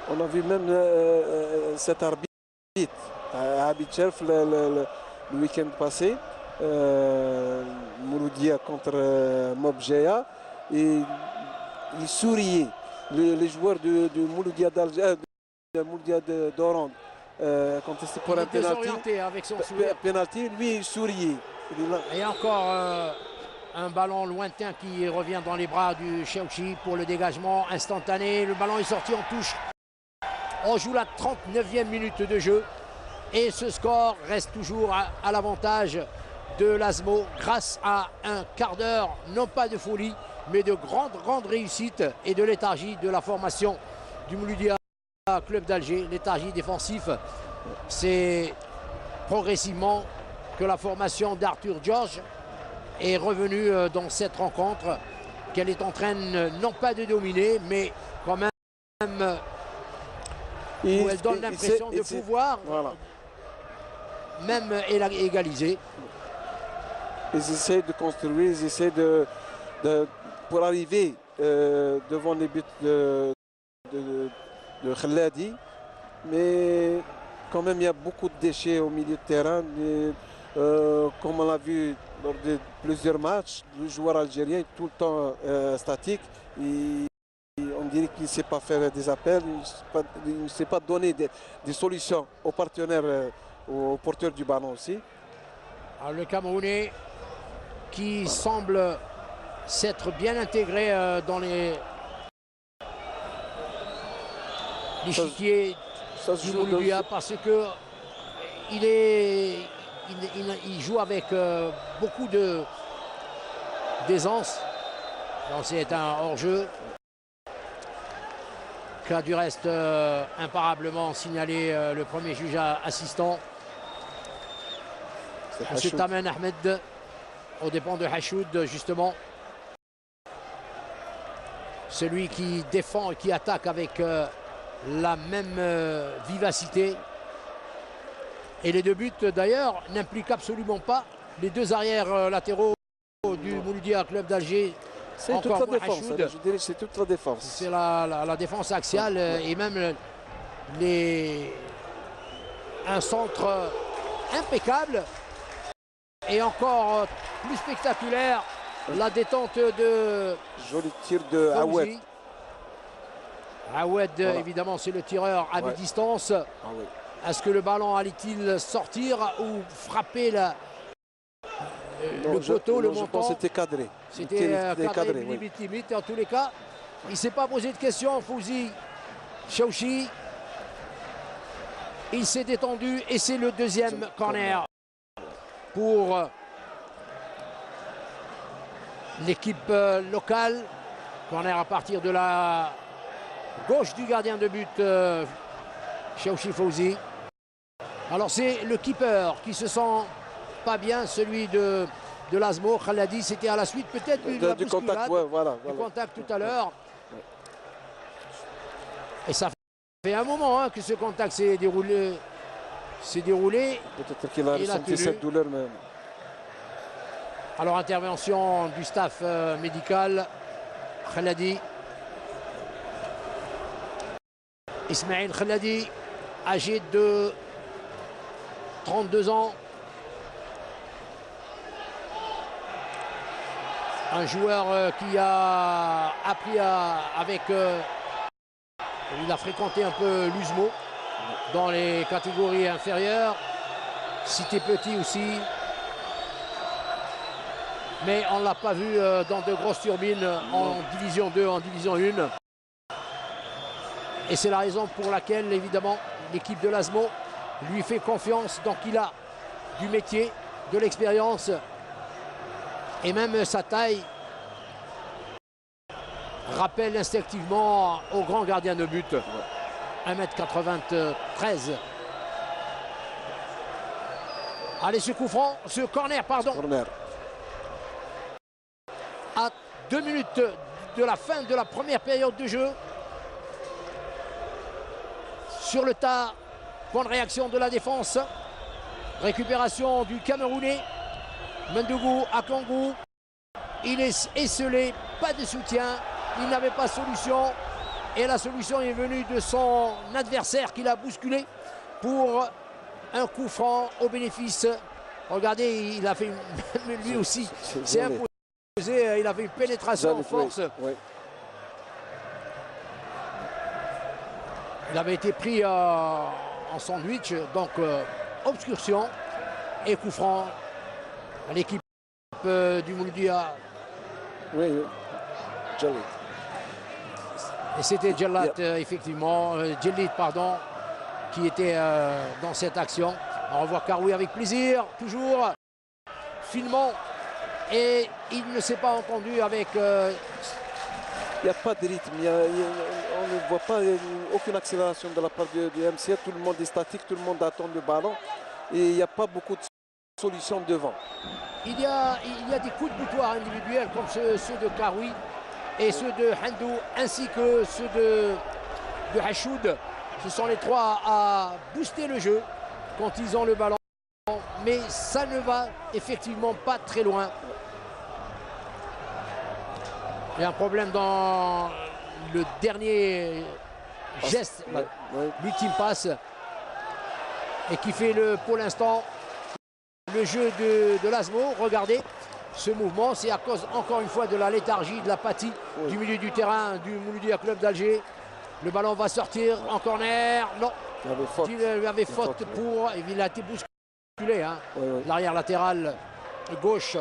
On a vu même cet arbitre, Habib Cherf, le week-end passé, Mouloudia contre Mobjeya, et il souriait. Les joueurs de Mouloudia d'Alger, de Mouloudia d'Oran, contesté pour un penalty. Avec son sourire. Penalty, lui il souriait. Et encore un ballon lointain qui revient dans les bras du Chouchi pour le dégagement instantané. Le ballon est sorti en touche. On joue la 39e minute de jeu et ce score reste toujours à l'avantage de l'Asmo grâce à un quart d'heure, non pas de folie, mais de grande réussite et de léthargie de la formation du Mouloudia Club d'Alger. Léthargie défensif, c'est progressivement que la formation d'Arthur George est revenue dans cette rencontre, qu'elle est en train non pas de dominer, mais quand même où elle donne l'impression de pouvoir même égaliser. Ils essaient de construire, ils essaient pour arriver devant les buts de Khaladi, mais quand même il y a beaucoup de déchets au milieu de terrain. Comme on l'a vu lors de plusieurs matchs, le joueur algérien est tout le temps statique. On dirait qu'il ne sait pas faire des appels, il ne sait pas donner des solutions aux partenaires, aux porteurs du ballon aussi. Alors, le Camerounais qui semble s'être bien intégré dans l'échiquier du Mouloudia, parce que il joue avec beaucoup d'aisance. C'est un hors-jeu qu'a du reste imparablement signalé le premier juge assistant, M. Tamen Ahmed, aux dépens de Hachoud, justement. Celui qui défend et qui attaque avec la même vivacité. Et les deux buts, d'ailleurs, n'impliquent absolument pas les deux arrières latéraux du Mouloudia Club d'Alger. C'est toute la défense, je dirais que c'est toute la défense. C'est la défense axiale et même un centre impeccable. Et encore plus spectaculaire, la détente de... Joli tir de Aoued. Aoued, évidemment, c'est le tireur à mi-distance. Est-ce que le ballon allait-il sortir ou frapper le poteau, le montant? Je pense que c'était cadré. C'était cadré, limite. En tous les cas, il ne s'est pas posé de questions, Fouzi Chouchi. Il s'est détendu et c'est le deuxième corner pour l'équipe locale. Corner à partir de la gauche du gardien de but, Chouchi Fouzi. Alors c'est le keeper qui se sent pas bien, celui de l'Asmo. Khaladi, c'était à la suite peut-être du contact, du contact tout à l'heure. Et ça fait un moment hein, que ce contact s'est déroulé. Peut-être qu'il a ressenti cette douleur même. Alors intervention du staff médical. Khaladi. Ismail Khaladi, âgé de 32 ans. Un joueur qui a appris avec... il a fréquenté un peu l'USMO dans les catégories inférieures. Cité Petit aussi. Mais on ne l'a pas vu dans de grosses turbines en division 2, en division 1. Et c'est la raison pour laquelle, évidemment, l'équipe de l'ASMO lui fait confiance. Donc il a du métier, de l'expérience et même sa taille rappelle instinctivement au grand gardien de but. 1m93. Allez, ce coup franc, ce corner, pardon. Corner. À 2 minutes de la fin de la première période de jeu. Sur le tas, point de réaction de la défense. Récupération du Camerounais. Mendougou à Kangou. Il est esselé, pas de soutien. Il n'avait pas de solution. Et la solution est venue de son adversaire qui l'a bousculé pour un coup franc au bénéfice. Regardez, il a fait lui aussi. C'est imposé. Il a fait une pénétration en force. Oui. Il avait été pris en sandwich, donc obstruction et coup franc à l'équipe du Mouloudia. Oui, Djellit. Et c'était Djellit, effectivement, Djellit, pardon, qui était dans cette action. On revoit Karoui avec plaisir, toujours finement. Et il ne s'est pas entendu avec... Il n'y a pas de rythme, on ne voit pas aucune accélération de la part du MCA. Tout le monde est statique, tout le monde attend le ballon. Et il n'y a pas beaucoup de solutions devant. Il y a des coups de boutoir individuels comme ceux de Karoui et ceux de Handou, ainsi que ceux de Hachoud. Ce sont les trois à booster le jeu quand ils ont le ballon. Mais ça ne va effectivement pas très loin. Il y a un problème dans le dernier geste, l'ultime passe, et qui fait pour l'instant le jeu de l'ASMO. Regardez ce mouvement, c'est à cause encore une fois de la léthargie, de l'apathie du milieu du terrain du Mouloudia Club d'Alger. Le ballon va sortir en corner. Non, il avait faute pour... Il a été bousculé, hein. L'arrière latéral gauche.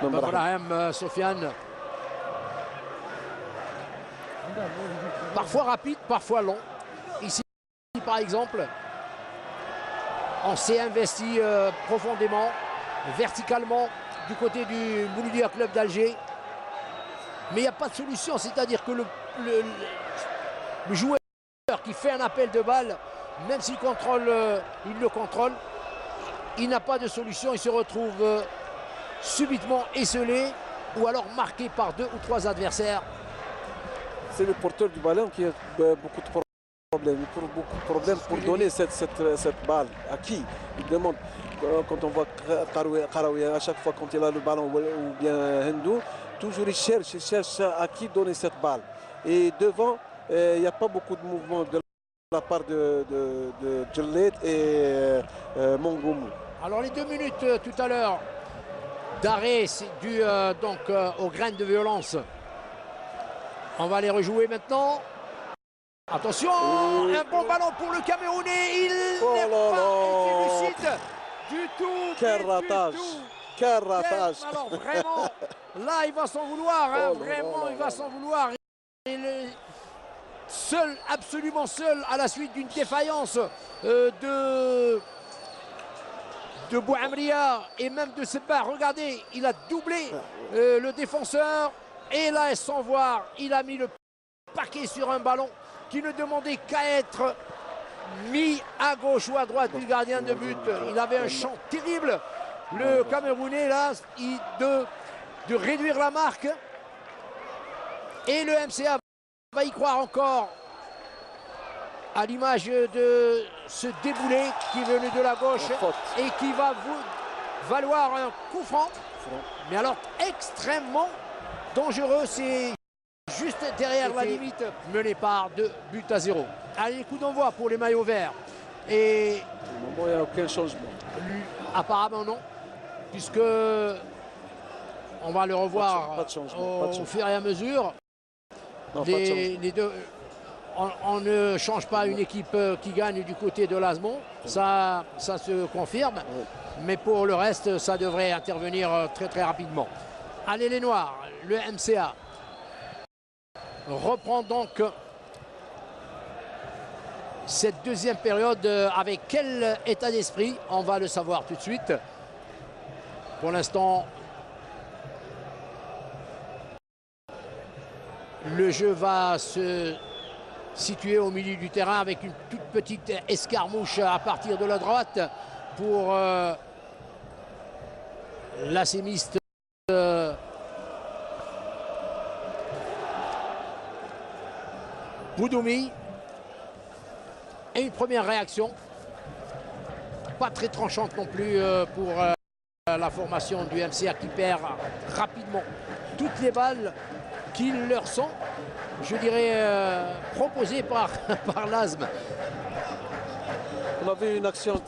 Abraham Sofiane. Parfois rapide, parfois long. Ici, par exemple, on s'est investi profondément, verticalement, du côté du Mouloudia Club d'Alger. Mais il n'y a pas de solution, c'est-à-dire que le joueur qui fait un appel de balle, même s'il contrôle, il le contrôle, il n'a pas de solution, il se retrouve subitement esselé ou alors marqué par 2 ou 3 adversaires. C'est le porteur du ballon qui a beaucoup de problèmes. Beaucoup de problèmes pour donner cette balle. À qui? Il demande. Quand on voit Karoui, à chaque fois quand il a le ballon ou bien Hindou, toujours il cherche à qui donner cette balle. Et devant, il n'y a pas beaucoup de mouvement de la part de Djellit et Mongoumou. Alors les 2 minutes tout à l'heure d'arrêt dû donc aux graines de violence. On va les rejouer maintenant. Attention, un bon ballon pour le Camerounais. Il n'est pas été lucide du tout. Quel ratage. Quel ratage. Alors vraiment, là il va s'en vouloir. Hein, vraiment, il va s'en vouloir. Et seul, absolument seul, à la suite d'une défaillance de Bouamria et même de Sebba. Regardez, il a doublé le défenseur. Et là, sans voir, il a mis le paquet sur un ballon qui ne demandait qu'à être mis à gauche ou à droite du gardien de but. Il avait un champ terrible, le Camerounais, là, de réduire la marque. Et le MCA va y croire encore À l'image de ce déboulé qui est venu de la gauche et qui va vous valoir un coup franc. Mais alors extrêmement dangereux, c'est juste derrière la limite, mené par 2-0. Allez, coup d'envoi pour les maillots verts. Et au moment, il n'y a aucun changement. Apparemment non, puisque on va le revoir au fur et à mesure. Non, les deux, on ne change pas une équipe qui gagne du côté de l'Azemont, ça se confirme. Oui. Mais pour le reste, ça devrait intervenir très très rapidement. Allez les Noirs, le MCA reprend donc cette deuxième période. Avec quel état d'esprit? On va le savoir tout de suite. Pour l'instant, le jeu va se situer au milieu du terrain avec une toute petite escarmouche à partir de la droite pour l'assémiste Boudoumi. Et une première réaction, pas très tranchante non plus pour la formation du MCA qui perd rapidement toutes les balles qui leur sont, je dirais, proposées par l'ASM. On avait une action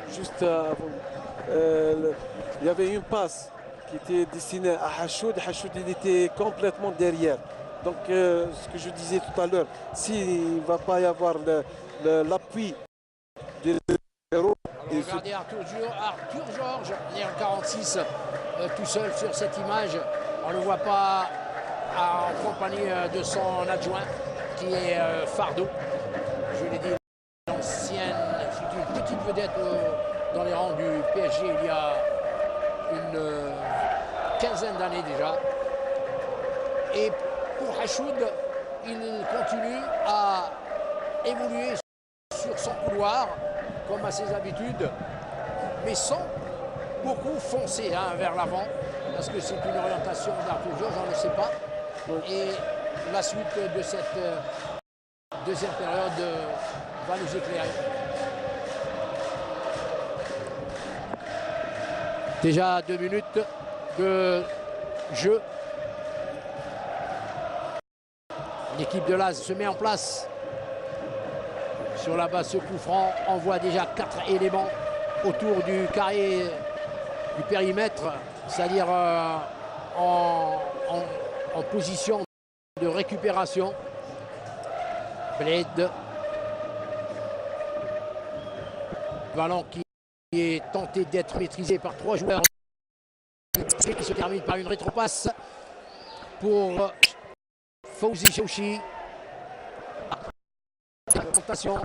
juste avant. Il y avait une passe qui était destinée à Hachoud. Hachoud, il était complètement derrière. Donc, ce que je disais tout à l'heure, s'il ne va pas y avoir l'appui des héros. Regardez Arthur Georges, né en 46, tout seul sur cette image. On ne le voit pas en compagnie de son adjoint, qui est Fardo. Je l'ai dit, l'ancienne, c'est une petite vedette dans les rangs du PSG il y a une quinzaine d'années déjà. Et pour Hachoud, il continue à évoluer sur son couloir, comme à ses habitudes, mais sans beaucoup foncer vers l'avant, parce que c'est une orientation d'Arthur Georges, on ne le sait pas. Et la suite de cette deuxième période va nous éclairer. Déjà 2 minutes de jeu. L'équipe de Laz se met en place sur la base ce coup franc. On voit déjà 4 éléments autour du carré du périmètre, c'est-à-dire en position de récupération. Bled. Ballon qui est tenté d'être maîtrisé par 3 joueurs. Qui se termine par une rétropasse pour Fawzi Chouchi. Tentation.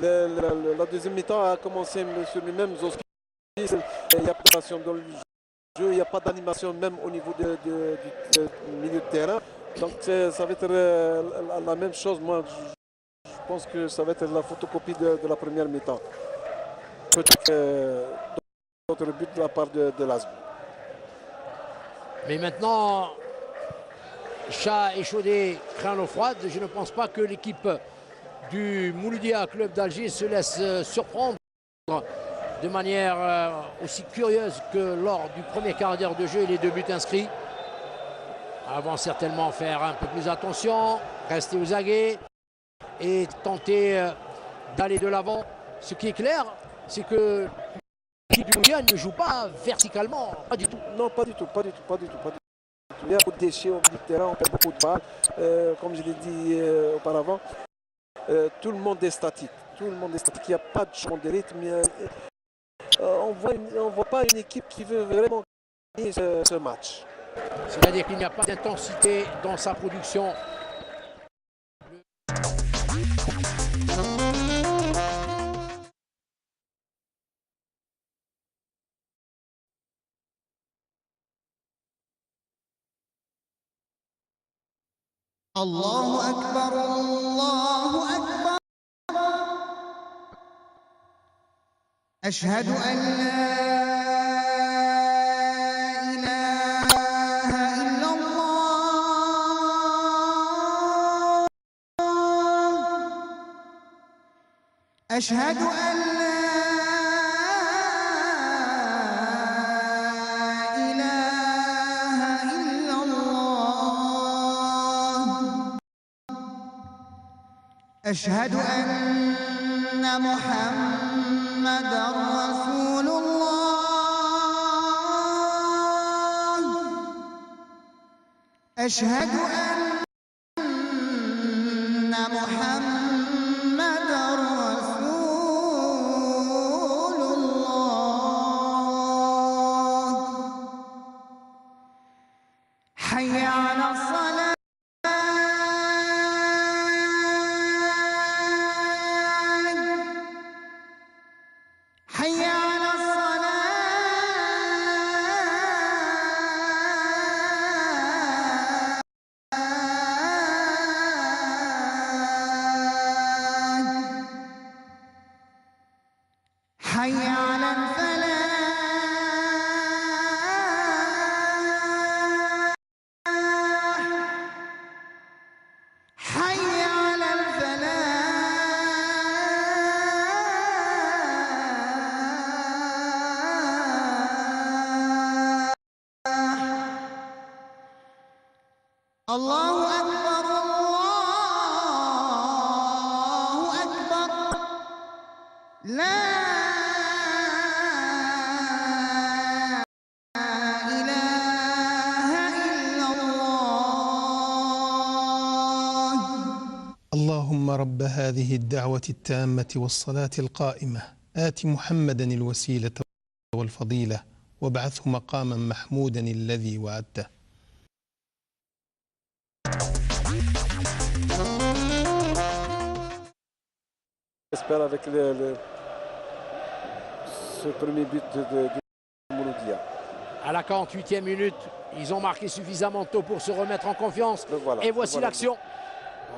La deuxième mi-temps a commencé sur les mêmes auspices. Il n'y a pas d'animation dans le jeu, il n'y a pas d'animation même au niveau du milieu de terrain. Donc ça va être la même chose. Moi, je pense que ça va être la photocopie de la première mi-temps. Peut-être d'autres buts de la part de l'ASM. Mais maintenant, chat échaudé, craint l'eau froide. Je ne pense pas que l'équipe du Mouloudia Club d'Alger se laisse surprendre de manière aussi curieuse que lors du premier quart d'heure de jeu et les 2 buts inscrits. Avant certainement faire un peu plus attention, rester aux aguets et tenter d'aller de l'avant. Ce qui est clair, c'est que l'équipe du Mouloudia ne joue pas verticalement, pas du tout. Non, pas du tout. Il y a beaucoup de déchets au bout du terrain, on perd beaucoup de balles. Comme je l'ai dit auparavant, tout le monde est statique. Il n'y a pas de changement de rythme. On ne voit pas une équipe qui veut vraiment gagner ce match. C'est-à-dire qu'il n'y a pas d'intensité dans sa production. Allahu Akbar, Allahu Akbar. Ashhadu an la ilaha أشهد أن لا إله إلا الله أشهد أن محمدًا رسول الله أشهد أن محمدًا رسول الله حي على الصلاة حي على الصلاة حي على الفلاح حي على الفلاح الله أكبر الله أكبر لا إله إلا الله اللهم رب هذه الدعوة التامة والصلاة القائمة آت محمدا الوسيلة والفضيلة وابعثه مقاما محمودا الذي وعدته. J'espère avec ce premier but de Mouloudia. À la 48e minute, ils ont marqué suffisamment tôt pour se remettre en confiance. Voilà, et voici voilà. l'action.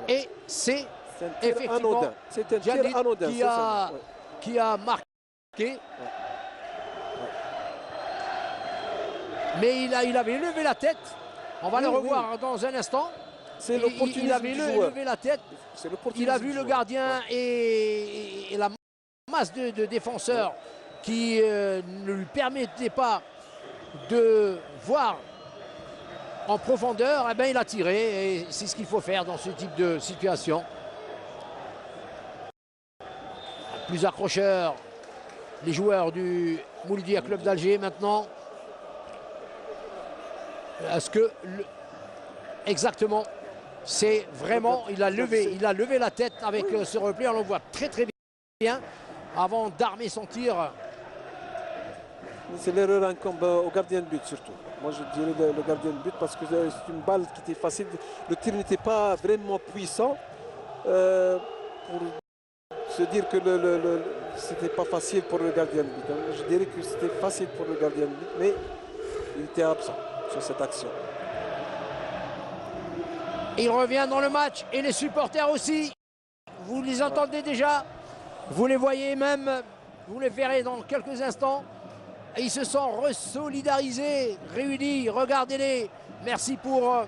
Voilà. Et c'est C'est un tir effectivement anodin. C'est un tir Djadid anodin. qui c'est ça, a, ouais. qui a marqué. Mais il avait levé la tête. On va Oui, le oui. revoir dans un instant. C'est Il l'opportunisme avait du joueur. levé la tête. C'est l'opportunisme Il a du vu le joueur. gardien Ouais. et la masse de défenseurs qui ne lui permettait pas de voir en profondeur. Eh bien, il a tiré et c'est ce qu'il faut faire dans ce type de situation. Plus accrocheurs, les joueurs du Mouloudia Club d'Alger maintenant. Est-ce que exactement, c'est vraiment, il a levé la tête avec ce repli, on le voit très très bien avant d'armer son tir. C'est l'erreur incombe au gardien de but surtout. Moi je dirais le gardien de but parce que c'est une balle qui était facile. Le tir n'était pas vraiment puissant pour se dire que c'était pas facile pour le gardien de but. Je dirais que c'était facile pour le gardien de but, mais il était absent sur cette action. Il revient dans le match et les supporters aussi. Vous les entendez déjà, vous les voyez même, vous les verrez dans quelques instants. Et ils se sont resolidarisés, réunis, regardez-les. Merci pour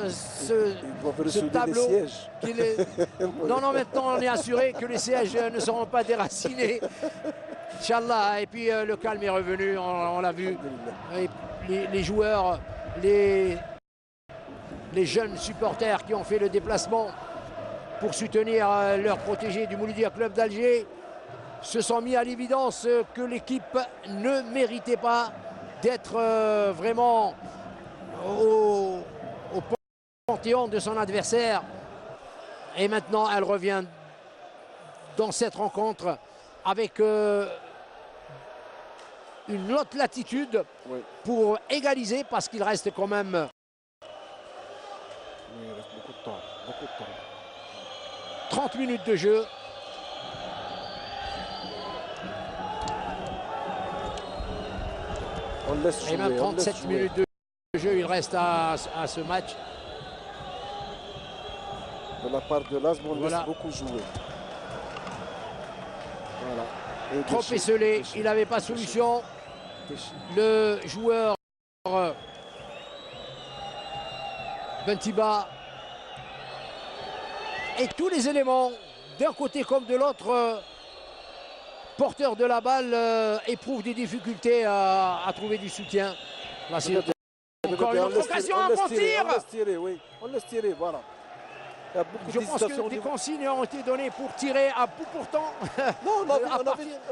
ce Ils doivent ressouder tableau. les sièges. Non, maintenant on est assuré que les sièges ne seront pas déracinés. Inch'Allah. Et puis le calme est revenu, on l'a vu. Et les joueurs, les jeunes supporters qui ont fait le déplacement pour soutenir leur protégé du Mouloudia Club d'Alger se sont mis à l'évidence que l'équipe ne méritait pas d'être vraiment au panthéon de son adversaire. Et maintenant, elle revient dans cette rencontre avec une autre latitude pour égaliser parce qu'il reste quand même... Il reste beaucoup de temps, beaucoup de temps. 30 minutes de jeu. On laisse jouer, Et même on laisse 37 jouer. minutes de jeu, il reste à ce match. De la part de Lasme, on Voilà. laisse beaucoup jouer. Voilà. Et Trop déchet, esselé, déchet, il n'avait pas solution. déchet. Le joueur Bentiba et tous les éléments d'un côté comme de l'autre, porteur de la balle éprouve des difficultés à trouver du soutien. Là, c'est encore une autre occasion, un bon tir. On laisse tirer, oui. On laisse tirer, voilà. Il y a beaucoup Je pense que des consignes ont été données pour tirer à bout portant. Non,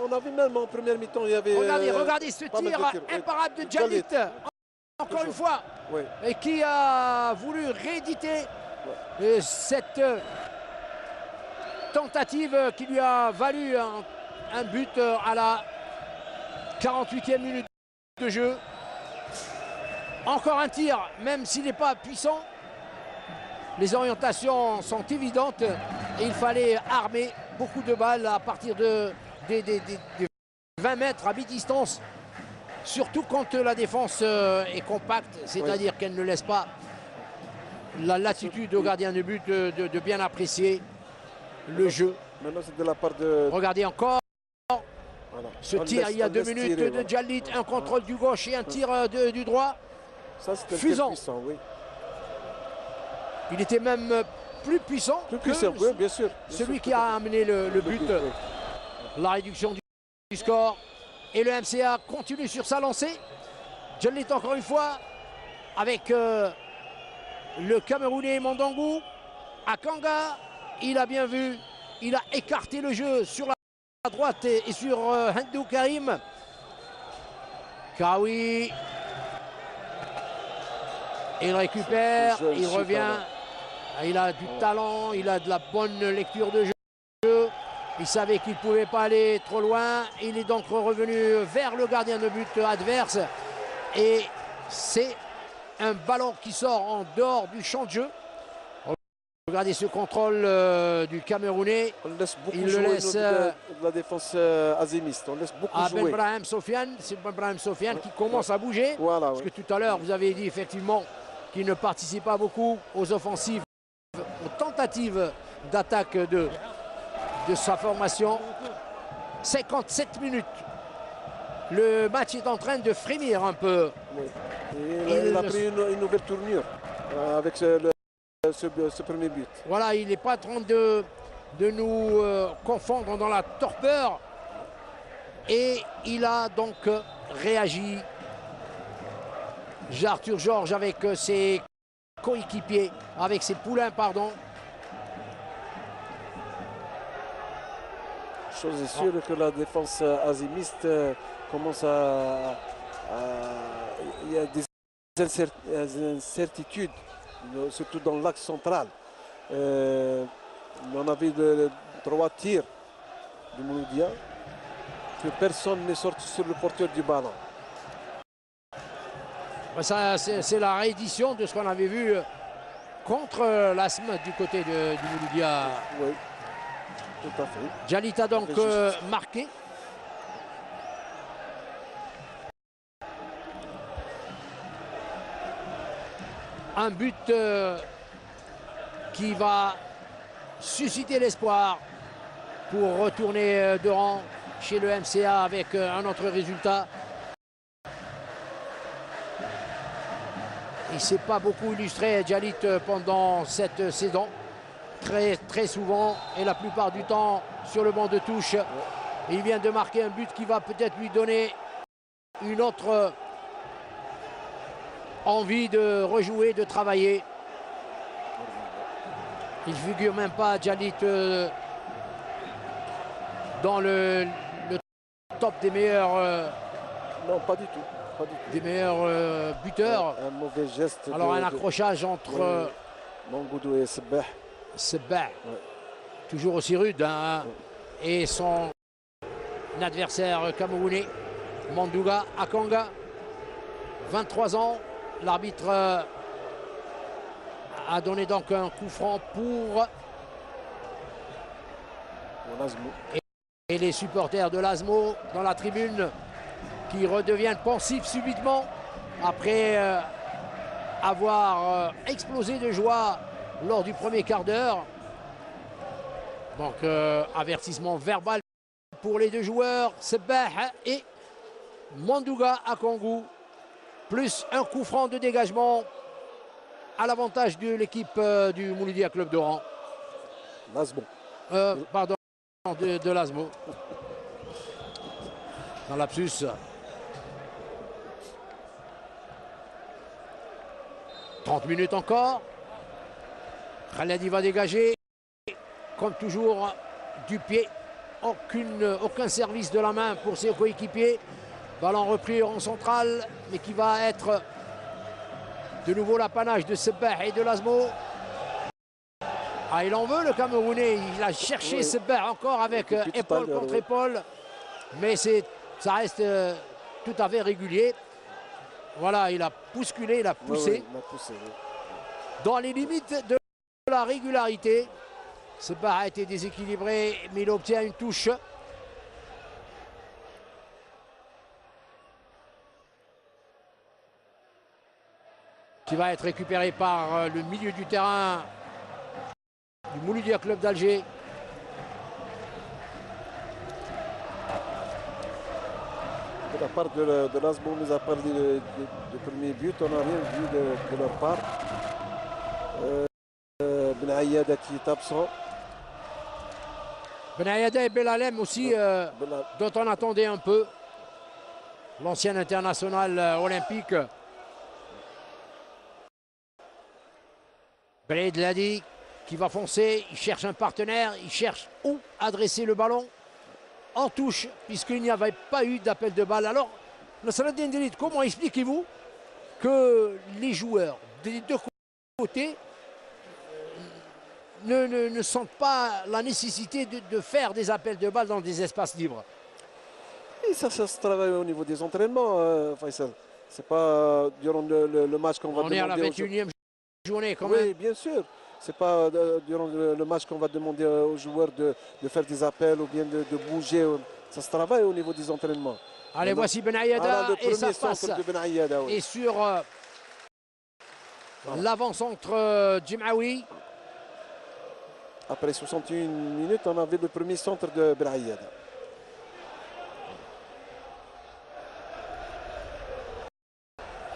on avait même en première mi-temps, il y avait... Regardez ce tir imparable de Djalit. Encore une fois. Oui. Et qui a voulu rééditer cette tentative qui lui a valu un but à la 48e minute de jeu. Encore un tir, même s'il n'est pas puissant. Les orientations sont évidentes et il fallait armer beaucoup de balles à partir de 20 mètres à mi-distance. Surtout quand la défense est compacte, c'est-à-dire qu'elle ne laisse pas la latitude au gardien de but de bien apprécier le jeu. Maintenant, c'est de la part de... Regardez encore Voilà. ce tir il y a 2 minutes de Djalit, un contrôle du gauche et un tir du droit. Ça, c'était Fusant. puissant, oui. Il était même plus puissant que oui, bien sûr. celui qui a amené le but. Oui. La réduction du score. Et le MCA continue sur sa lancée. Djalit encore une fois avec le Camerounais Mandangou. Akanga, il a bien vu. Il a écarté le jeu sur la droite et sur Handou Karim. Kawi. Il récupère, il revient. Il a du talent, il a de la bonne lecture de jeu. Il savait qu'il ne pouvait pas aller trop loin. Il est donc revenu vers le gardien de but adverse. Et c'est un ballon qui sort en dehors du champ de jeu. Regardez ce contrôle du Camerounais. On laisse beaucoup Il jouer le laisse de la défense azimiste. On laisse beaucoup à jouer. Ben Brahim Sofiane. C'est Ben Brahim Sofiane qui commence à bouger. Voilà, Parce que tout à l'heure, vous avez dit effectivement qu'il ne participe pas beaucoup aux offensives, aux tentatives d'attaque de sa formation. 57 minutes. Le match est en train de frémir un peu. Oui. Et il a pris une nouvelle tournure avec ce premier but. Voilà, il n'est pas en train de nous confondre dans la torpeur. Et il a donc réagi. Arthur Georges avec ses coéquipiers, avec ses poulains, pardon. Chose est sûre que la défense azimiste commence il y a des incertitudes, surtout dans l'axe central. On avait 3 tirs de Mouloudia, que personne n'est sorti sur le porteur du ballon. C'est la réédition de ce qu'on avait vu contre l'ASM du côté du Mouloudia. Oui, tout à fait. Djalit a donc marqué. Un but qui va susciter l'espoir pour retourner de rang chez le MCA avec un autre résultat. Il ne s'est pas beaucoup illustré, Djalit, pendant cette saison. Très souvent et la plupart du temps sur le banc de touche. Il vient de marquer un but qui va peut-être lui donner une autre envie de rejouer, de travailler. Il ne figure même pas, Djalit, dans le top des meilleurs. Non, pas du tout. Des meilleurs buteurs. Un mauvais geste. Alors un accrochage entre Mangoudou et Sebah. Sebah, toujours aussi rude, hein, et son adversaire camerounais, Mandouga Akanga, 23 ans. L'arbitre a donné donc un coup franc pour l'Asmo. Et les supporters de l'Asmo dans la tribune qui redeviennent pensifs subitement après avoir explosé de joie lors du premier quart d'heure. Donc avertissement verbal pour les deux joueurs, Sebah et Mandouga Akangou, plus un coup franc de dégagement à l'avantage de l'équipe du Mouloudia Club d'Oran. Pardon, de Laszlo. Dans l'absus. 30 minutes encore. Khaledi va dégager. Comme toujours, du pied. Aucun service de la main pour ses coéquipiers. Ballon repris en centrale, mais qui va être de nouveau l'apanage de Sebbah et de Laszlo. Ah, il en veut le Camerounais. Il a cherché Sebbah encore avec épaule contre épaule. Mais ça reste tout à fait régulier. Voilà, il a bousculé, il a poussé. Il a poussé, dans les limites de la régularité. Sebbah a été déséquilibré, mais il obtient une touche. Qui va être récupéré par le milieu du terrain du Mouloudia Club d'Alger. De la part de Laszlo, nous a parlé du premier but. On n'a rien vu de leur part. Ben Aïada qui est absent. Ben Aïada et Belalem aussi, dont on attendait un peu. L'ancien international olympique. Beled Ladi qui va foncer, il cherche un partenaire, il cherche où adresser le ballon en touche, puisqu'il n'y avait pas eu d'appel de balle. Alors, Nasreddine Delit, comment expliquez-vous que les joueurs des deux côtés ne sentent pas la nécessité de faire des appels de balle dans des espaces libres? Et ça se travaille au niveau des entraînements, Faisal. C'est pas durant le match qu'on va demander. On est à la 21e journée quand même. Oui, bien sûr. C'est pas durant le match qu'on va demander aux joueurs de faire des appels ou bien de bouger. Ça se travaille au niveau des entraînements. Allez, voici Ben Aïada et sa passe. Ben Aïada, oui. Et sur l'avant-centre Djemaoui. Après 61 minutes, on avait le premier centre de Ben Aïada.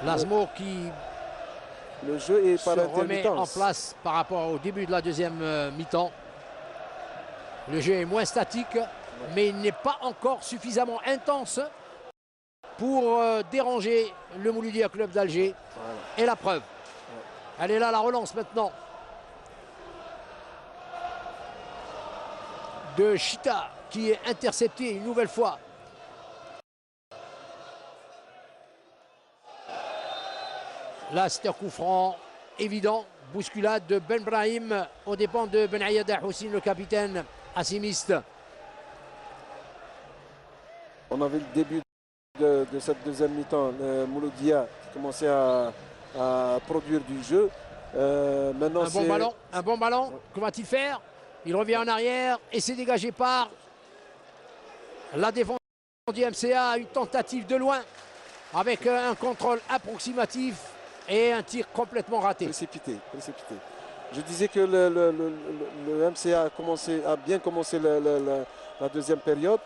Laszlo qui le jeu est par se remet en intermittence. place par rapport au début de la deuxième mi-temps. Le jeu est moins statique, mais il n'est pas encore suffisamment intense pour déranger le Mouloudia Club d'Alger. Voilà. Et la preuve. Elle est là, la relance maintenant. De Chita qui est intercepté une nouvelle fois. Là, c'est un coup franc évident. Bousculade de Ben Brahim aux dépens de Ben Aïada Houssine, le capitaine assimiste. On avait le début de cette deuxième mi-temps. Mouloudia qui commençait à produire du jeu. Maintenant, un bon ballon. Que va-t-il faire? Il revient en arrière et c'est dégagé par la défense du MCA. Une tentative de loin avec un contrôle approximatif. Et un tir complètement raté. Précipité. Je disais que le MCA a bien commencé la deuxième période.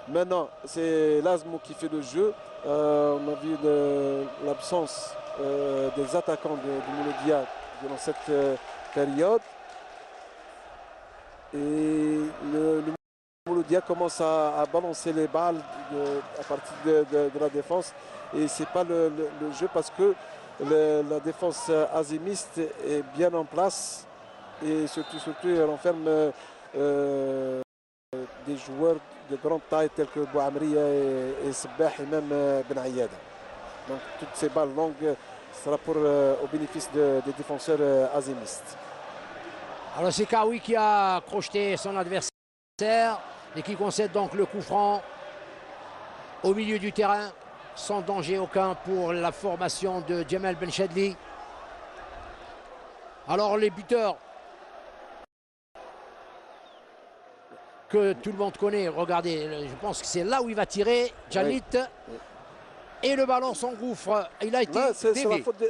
Maintenant, c'est Laszlo qui fait le jeu. On a vu l'absence des attaquants de Mouloudia durant cette période. Et le Mouloudia commence à balancer les balles à partir de la défense. Et ce n'est pas le jeu parce que la défense azimiste est bien en place et surtout elle renferme des joueurs de grande taille tels que Bouamria et Sebbah et même Ben Aïada. Donc toutes ces balles longues sera au bénéfice des défenseurs azimistes. Alors c'est Kaoui qui a crocheté son adversaire et qui concède donc le coup franc au milieu du terrain. Sans danger aucun pour la formation de Djemal Ben Chadli. Alors les buteurs que tout le monde connaît, regardez, je pense que c'est là où il va tirer, Djalit. Oui. Et le ballon s'engouffre, il a été dévié. La faute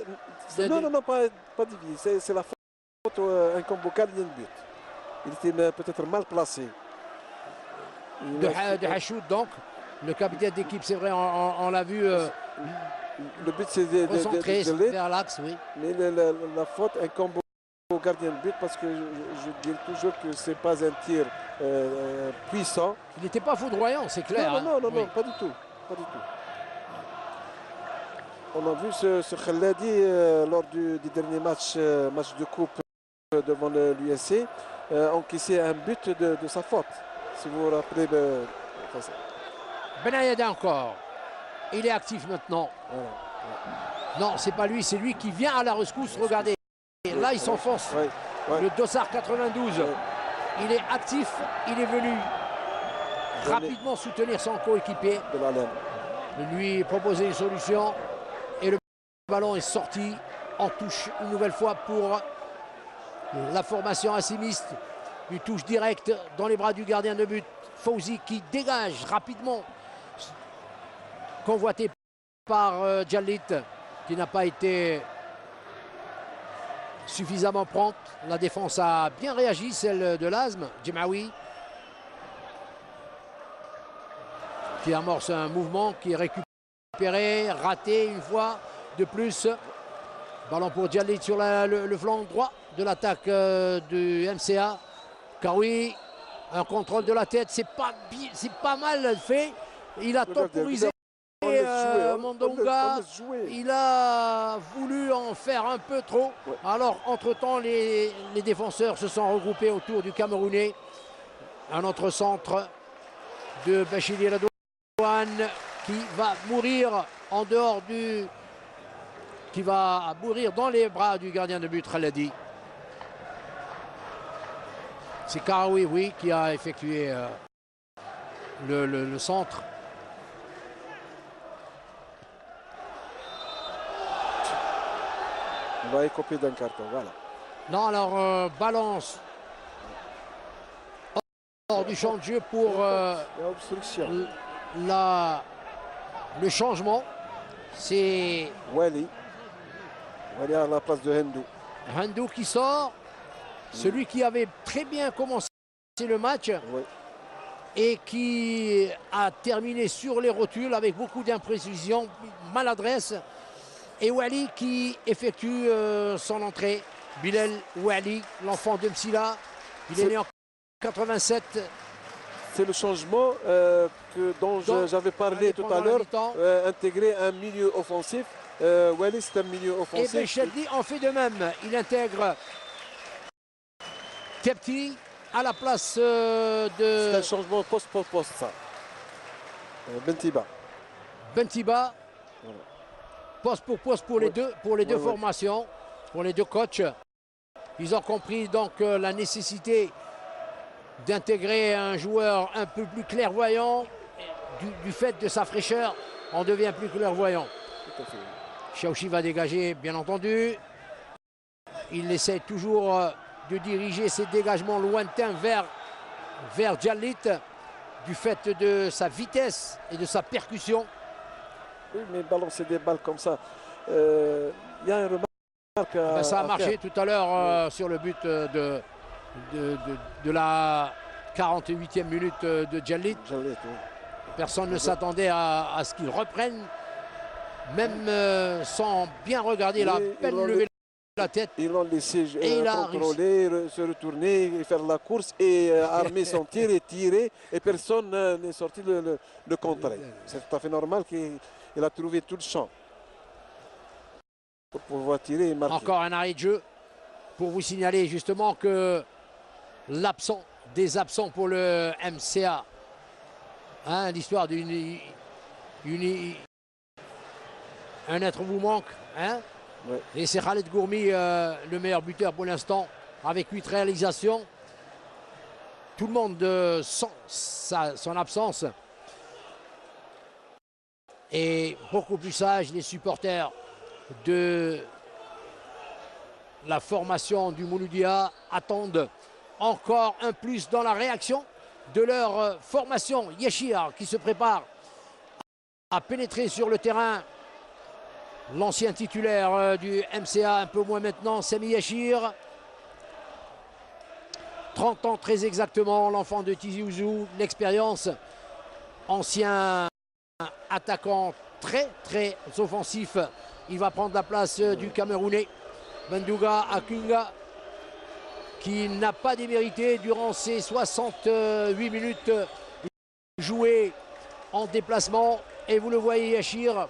non, pas dévié, c'est la faute un combocal, il y a un but. Il était peut-être mal placé. De Hachoud donc. Le capitaine d'équipe, c'est vrai, on l'a vu. Le but, c'est de vers l'axe, oui. Mais la faute incombe au gardien de but parce que je dis toujours que ce n'est pas un tir puissant. Il n'était pas foudroyant, c'est clair. Non, Oui. pas du tout. Pas du tout. On a vu ce Khaladi lors du dernier match de coupe devant l'USC encaisser un but de sa faute. Si vous vous rappelez Benayada encore. Il est actif maintenant. Voilà. Non, c'est pas lui, c'est lui qui vient à la rescousse. Regardez. Et là, il s'enfonce. Le Dossard 92. Il est actif. Il est venu rapidement soutenir son coéquipier. Lui proposer une solution. Et le ballon est sorti en touche une nouvelle fois pour la formation assimiste. Une touche directe dans les bras du gardien de but. Fawzi qui dégage rapidement. Convoité par Djallit qui n'a pas été suffisamment prompte. La défense a bien réagi, celle de l'Azm. Djemaoui qui amorce un mouvement qui est récupéré, raté une fois de plus. Ballon pour Djallit sur le flanc droit de l'attaque du MCA. Karoui, un contrôle de la tête, c'est pas mal fait. Il a temporisé. Mandonga, il a voulu en faire un peu trop. Alors, entre-temps, les défenseurs se sont regroupés autour du Camerounais. Un autre centre de Bachili Radouane qui va mourir en dehors du... qui va mourir dans les bras du gardien de but, Khaladi. C'est Karoui, oui, qui a effectué le centre. Il va écoper d'un carton, voilà. Non, alors balance hors du champ de jeu pour le changement. C'est Wali à la place de Hendou. Hendou qui sort. Celui qui avait très bien commencé le match et qui a terminé sur les rotules avec beaucoup d'imprécision, maladresse. Et Wali qui effectue son entrée. Bilal Wali, l'enfant de Msila. Il est né en 87. C'est le changement dont j'avais parlé tout à l'heure. Intégrer un milieu offensif. Wali, c'est un milieu offensif. Et Becheldi en fait de même. Il intègre Tepti à la place de... C'est un changement poste, ça. Bentiba. Voilà. Poste pour poste pour les deux formations, pour les deux coachs. Ils ont compris donc la nécessité d'intégrer un joueur un peu plus clairvoyant. Du fait de sa fraîcheur, on devient plus clairvoyant. Chaouchi va dégager, bien entendu. Il essaie toujours de diriger ses dégagements lointains vers Djallit, du fait de sa vitesse et de sa percussion. Oui, mais balancer des balles comme ça, il y a un remarque ça a marché tout à l'heure sur le but de la 48e minute de Djallit. Personne ne s'attendait à ce qu'il reprenne, même sans bien regarder, il a à peine levé la tête. Ils l'ont laissé contrôler, se retourner, faire la course et armer son tir et tirer. Et personne n'est sorti le contrer. C'est tout à fait normal qu'il a trouvé tout le champ pour pouvoir tirer et marquer. Encore un arrêt de jeu pour vous signaler justement que des absents pour le MCA. Hein, l'histoire un être vous manque. Hein? Ouais. Et c'est Khaled Gourmi, le meilleur buteur pour l'instant, avec 8 réalisations. Tout le monde sent son absence. Et beaucoup plus sage, les supporters de la formation du Mouloudia attendent encore un plus dans la réaction de leur formation. Yeshir qui se prépare à pénétrer sur le terrain. L'ancien titulaire du MCA, un peu moins maintenant, Sami Yeshir. 30 ans très exactement, l'enfant de Tizi Ouzou, l'expérience. Ancien attaquant très offensif. Il va prendre la place du Camerounais. Mandouga, Akunga. qui n'a pas démérité durant ces 68 minutes jouées en déplacement. Et vous le voyez, Yachir,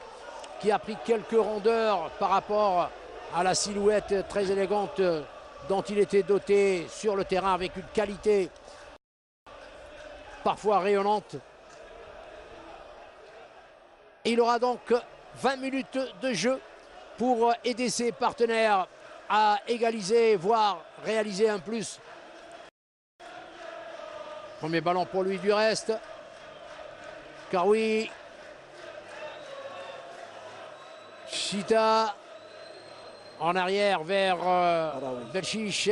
qui a pris quelques rondeurs par rapport à la silhouette très élégante dont il était doté sur le terrain, avec une qualité parfois rayonnante. Et il aura donc 20 minutes de jeu pour aider ses partenaires à égaliser, voire réaliser un plus. Premier ballon pour lui du reste. Karoui. Chita. En arrière vers Belchiche.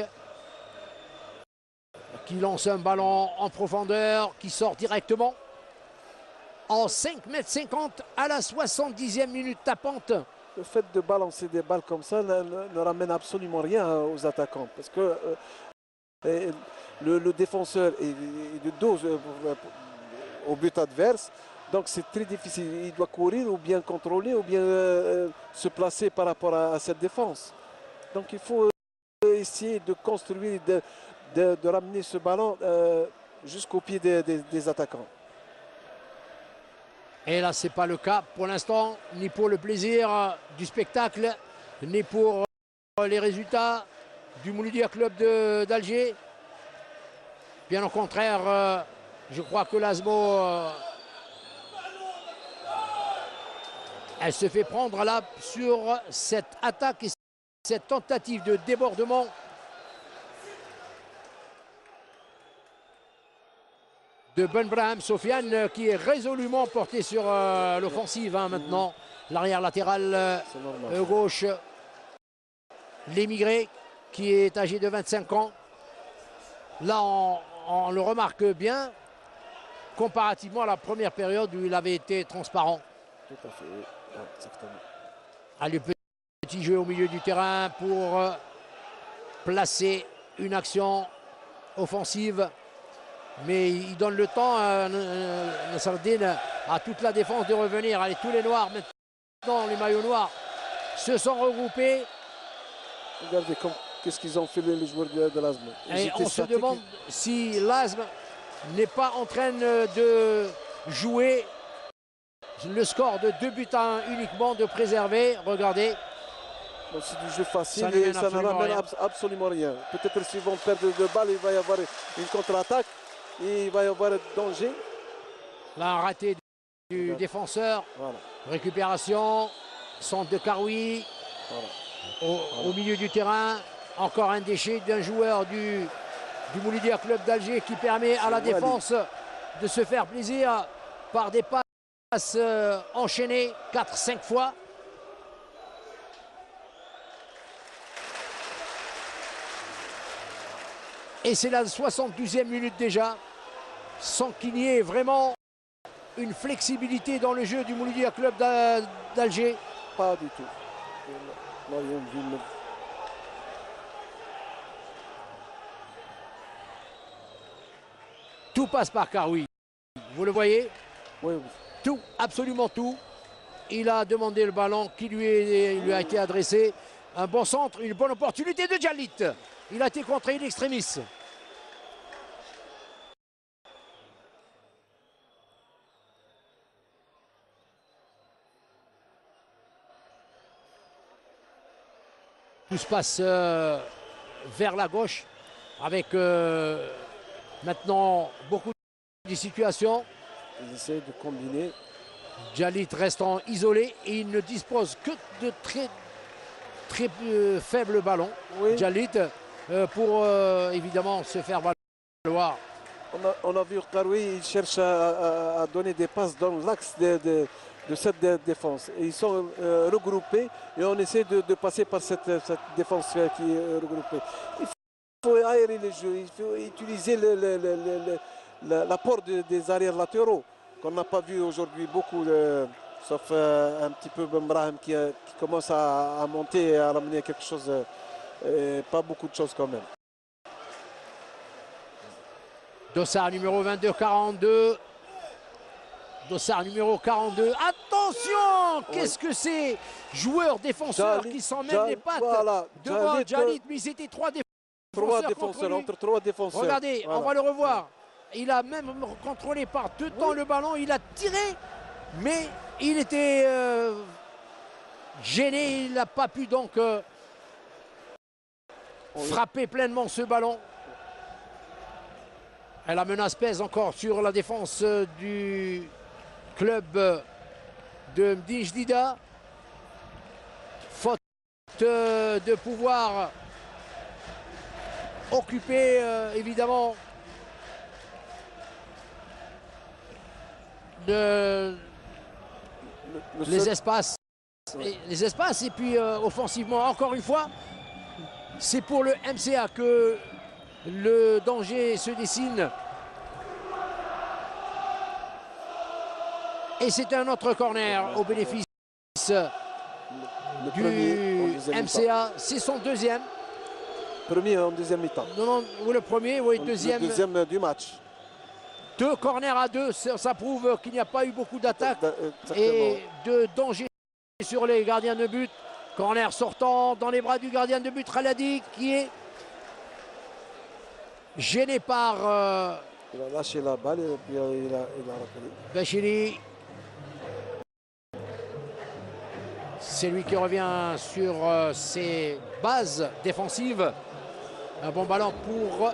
Qui lance un ballon en profondeur, qui sort directement en 5,50 m à la 70e minute tapante. Le fait de balancer des balles comme ça ne ramène absolument rien aux attaquants. Parce que le défenseur est de dos au but adverse. Donc c'est très difficile. Il doit courir ou bien contrôler ou bien se placer par rapport à cette défense. Donc il faut essayer de construire, de ramener ce ballon jusqu'au pied des attaquants. Et là, ce n'est pas le cas pour l'instant, ni pour le plaisir du spectacle, ni pour les résultats du Mouloudia Club d'Alger. Bien au contraire, je crois que l'Asmo, elle se fait prendre là sur cette attaque et cette tentative de débordement. De Ben Brahim Sofiane, qui est résolument porté sur l'offensive maintenant. L'arrière latéral gauche, l'émigré, qui est âgé de 25 ans. Là, on le remarque bien, comparativement à la première période où il avait été transparent. Tout à fait, oui. Ouais, exactement. Allez, petit jeu au milieu du terrain pour placer une action offensive. Mais il donne le temps à Nasserdine, à toute la défense de revenir. Allez, tous les noirs maintenant, les maillots noirs, se sont regroupés. Regardez qu'est-ce qu'ils ont fait les joueurs de l'ASM. Et on se demande si l'ASM n'est pas en train de jouer le score de 2 buts à 1 uniquement, de préserver. Regardez. C'est du jeu facile et ça ne ramène absolument rien. Peut-être s'ils vont perdre 2 balles, il va y avoir une contre-attaque. Et il va y avoir danger. Là, un raté du défenseur. Voilà. Récupération. Centre de Karoui. Voilà. Au milieu du terrain. Encore un déchet d'un joueur du Mouloudia Club d'Alger qui permet à la défense de se faire plaisir par des passes enchaînées 4-5 fois. Et c'est la 72e minute déjà, sans qu'il y ait vraiment une flexibilité dans le jeu du Mouloudia Club d'Alger. Pas du tout. Tout passe par Karoui. Vous le voyez? Oui, oui. Tout, absolument tout. Il a demandé le ballon qui lui a été adressé. Un bon centre, une bonne opportunité de Djalit. Il a été contré in extremis. Tout se passe vers la gauche avec maintenant beaucoup de situations. Ils essaient de combiner. Djalit restant isolé et il ne dispose que de très faibles ballons. Oui. Djalit pour évidemment se faire valoir. On a vu Karoui, il cherche à donner des passes dans l'axe de cette défense. Et ils sont regroupés et on essaie de passer par cette défense qui est regroupée. Il faut aérer le jeu, il faut utiliser l'apport des arrières latéraux qu'on n'a pas vu aujourd'hui beaucoup, sauf un petit peu Ben Brahim qui commence à monter et à ramener quelque chose, pas beaucoup de choses quand même. Dossard numéro 22-42. Dossard numéro 42. Attention, qu'est-ce que c'est? Joueur défenseur qui s'en mêle les pattes devant Djalit, mais c'était 3 défenseurs. Trois contre défenseurs, lui. entre trois défenseurs. Regardez, Voilà. on va le revoir. Il a même contrôlé par deux temps le ballon. Il a tiré, mais il était gêné. Il n'a pas pu donc frapper pleinement ce ballon. Et la menace pèse encore sur la défense du club de Mdine Jdida. Faute de pouvoir occuper évidemment les espaces. Les espaces et puis offensivement encore une fois c'est pour le MCA que le danger se dessine. Et c'est un autre corner au bénéfice du MCA. C'est son deuxième. Premier en deuxième mi-temps. Non, ou le premier, oui, deuxième. Le deuxième du match. Deux corners à deux, ça prouve qu'il n'y a pas eu beaucoup d'attaques et de danger sur les gardiens de but. Corner sortant dans les bras du gardien de but Khaladi qui est gêné par il a lâché la balle et puis il a rappelé. Bachiri. C'est lui qui revient sur ses bases défensives. Un bon ballon pour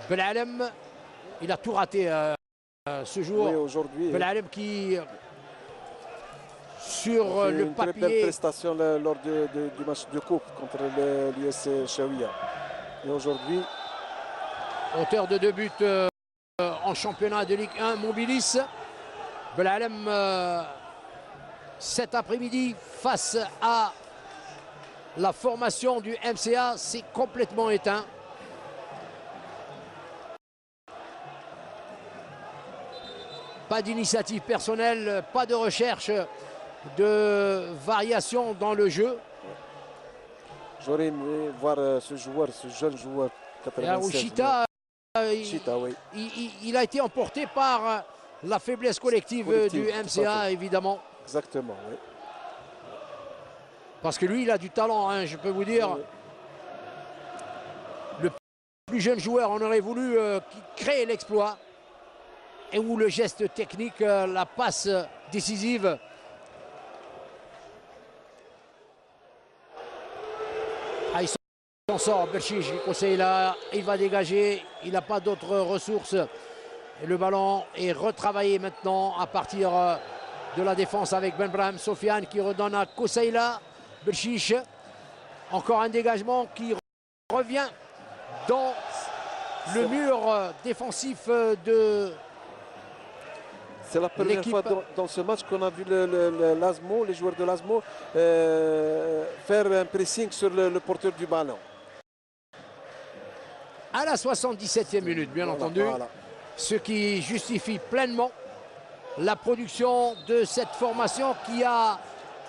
Belalem. Il a tout raté ce jour. Oui, aujourd'hui. Belalem qui sur le une très belle papier prestation lors du match de coupe contre l'US Chaouia. Et aujourd'hui, auteur de 2 buts en championnat de Ligue 1 Mobilis. Belalem cet après-midi face à la formation du MCA s'est complètement éteint. Pas d'initiative personnelle, pas de recherche de variation dans le jeu. j'aurais aimé voir ce jeune joueur 96. Chita, Chita, oui. il a été emporté par la faiblesse collective du MCA, évidemment. Exactement, oui. Parce que lui, il a du talent, hein, je peux vous dire. Oui. Le plus jeune joueur, on aurait voulu qu'il crée l'exploit. Et où le geste technique, la passe décisive. Ah, il s'en sort, Berchiche, il conseille là, il va dégager, il n'a pas d'autres ressources. Et le ballon est retravaillé maintenant à partir de la défense avec Ben Brahim Sofiane qui redonne à Koseila. Berchiche, encore un dégagement qui revient dans le mur défensif de C'est la première fois dans ce match qu'on a vu l'Asmo, les joueurs de l'Asmo faire un pressing sur le porteur du ballon. À la 77e minute, bien entendu. Voilà. Ce qui justifie pleinement la production de cette formation qui a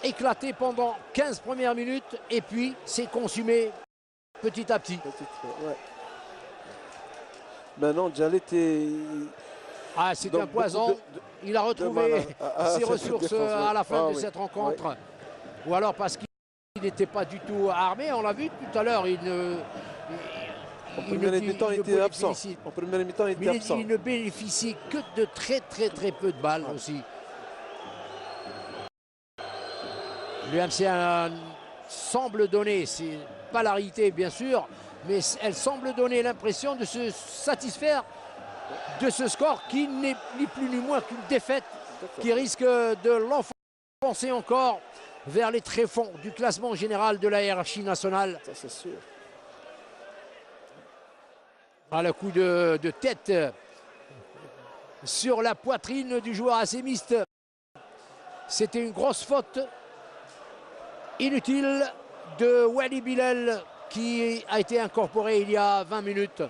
éclaté pendant 15 premières minutes et puis s'est consumée petit à petit. Ouais. Maintenant, Djalit est... Ah, c'est un poison. Il a retrouvé ses ressources à la fin de cette rencontre. Oui. Ou alors parce qu'il n'était pas du tout armé. On l'a vu tout à l'heure. En première mi-temps, il était absent. En première mi-temps, il était absent. Il ne bénéficie que de très peu de balles aussi. Le MCA semble donner, c'est pas la réalité bien sûr, mais elle semble donner l'impression de se satisfaire de ce score qui n'est ni plus ni moins qu'une défaite qui risque de l'enfoncer encore vers les tréfonds du classement général de la hiérarchie nationale. Ça, c'est sûr. À le coup de tête sur la poitrine du joueur assémiste. C'était une grosse faute inutile de Wally Bilal qui a été incorporé il y a 20 minutes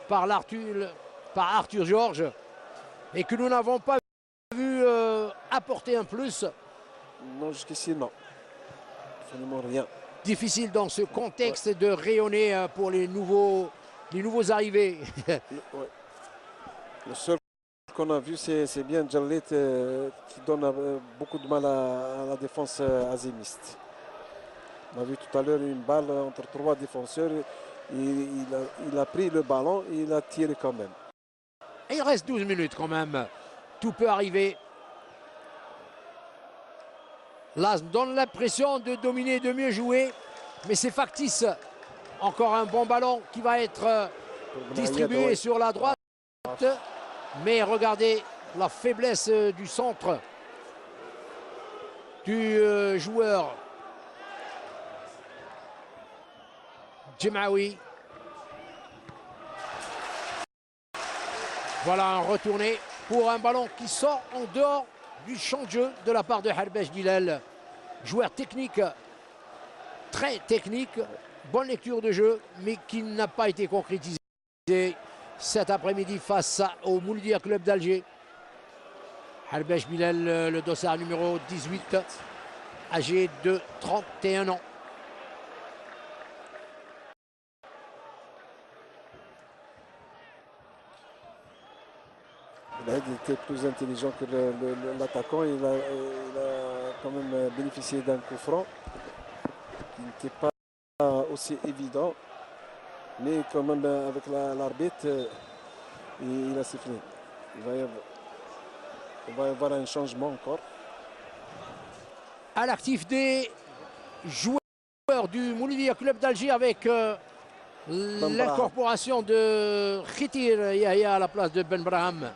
par Arthur Georges et que nous n'avons pas vu apporter un plus. Non, jusqu'ici, non. Absolument rien. Difficile dans ce contexte de rayonner pour les nouveaux arrivés. Le seul qu'on a vu, c'est bien Djalit qui donne beaucoup de mal à la défense azémiste. On a vu tout à l'heure une balle entre 3 défenseurs. Il a pris le ballon et il a tiré quand même. Et il reste 12 minutes quand même. Tout peut arriver. L'ASM donne l'impression de dominer, de mieux jouer. Mais c'est factice. Encore un bon ballon qui va être distribué sur la droite. Mais regardez la faiblesse du centre du joueur Djemaoui. Voilà un retourné pour un ballon qui sort en dehors du champ de jeu de la part de Harbesh Bilal. Joueur technique, très technique, bonne lecture de jeu, mais qui n'a pas été concrétisé cet après-midi face au Mouloudia Club d'Alger. Harbesh Bilal, le dossard numéro 18, âgé de 31 ans. Il était plus intelligent que l'attaquant. Il a quand même bénéficié d'un coup franc qui n'était pas aussi évident. Mais quand même avec l'arbitre, il a sifflé. Il va y avoir un changement encore. À l'actif des joueurs du Mouloudia Club d'Alger avec l'incorporation de Khitir Yahya à la place de Ben Braham.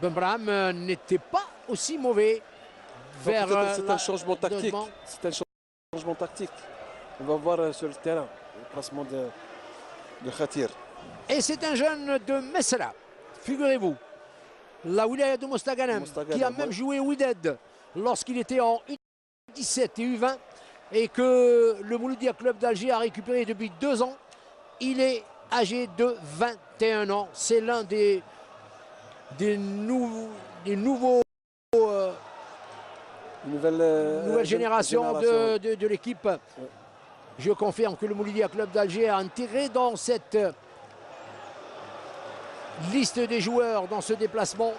Ben Braham n'était pas aussi mauvais vers c'est un changement tactique. C'est un changement tactique. On va voir sur le terrain le placement de Khatir. Et c'est un jeune de Messra, figurez-vous. La wilaya de Mostaganem, qui a même joué Wydad lorsqu'il était en U17 et U20 et que le Mouloudia Club d'Alger a récupéré depuis 2 ans. Il est âgé de 21 ans. C'est l'un des nouveaux nouvelle génération de l'équipe. Ouais. Je confirme que le Mouloudia Club d'Alger a intégré dans cette liste des joueurs dans ce déplacement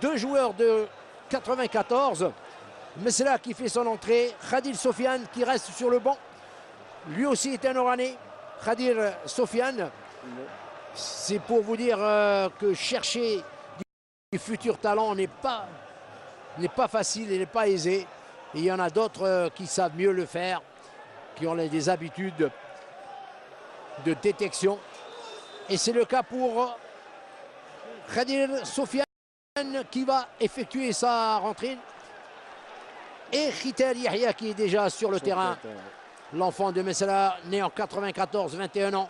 2 joueurs de 94. Messla qui fait son entrée, Khadir Sofiane qui reste sur le banc. Lui aussi est un Oranais. Khadir Sofiane, c'est pour vous dire que chercher des futurs talents n'est pas facile, il n'est pas aisé. Et il y en a d'autres qui savent mieux le faire, qui ont des habitudes de détection. Et c'est le cas pour Khadir Sofiane qui va effectuer sa rentrée. Et Khitir Yahya qui est déjà sur le terrain. L'enfant de Messala, né en 94, 21 ans.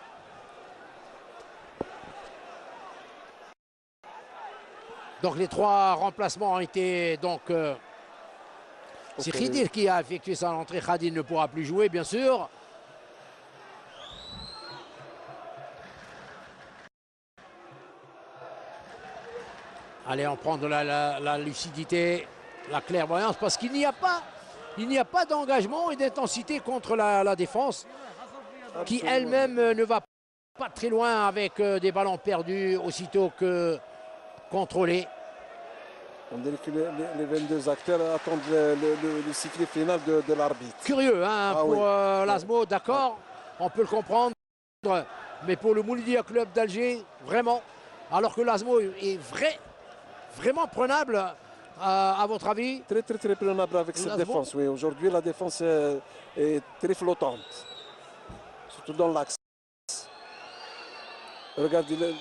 Donc les 3 remplacements ont été donc... c'est Khidir qui a effectué sa rentrée. Khadir ne pourra plus jouer, bien sûr. Allez, on prend de la lucidité, la clairvoyance, parce qu'il n'y a pas d'engagement et d'intensité contre la défense, qui elle-même ne va pas très loin avec des ballons perdus aussitôt que contrôlés. On dirait que les 22 acteurs attendent le sifflet final de l'arbitre. Curieux hein, pour l'ASMO, d'accord, on peut le comprendre, mais pour le Mouloudia Club d'Alger, vraiment, alors que l'ASMO est vraiment prenable, à votre avis? Très prenable avec cette défense, oui. Aujourd'hui, la défense est très flottante, surtout dans l'axe. Regardez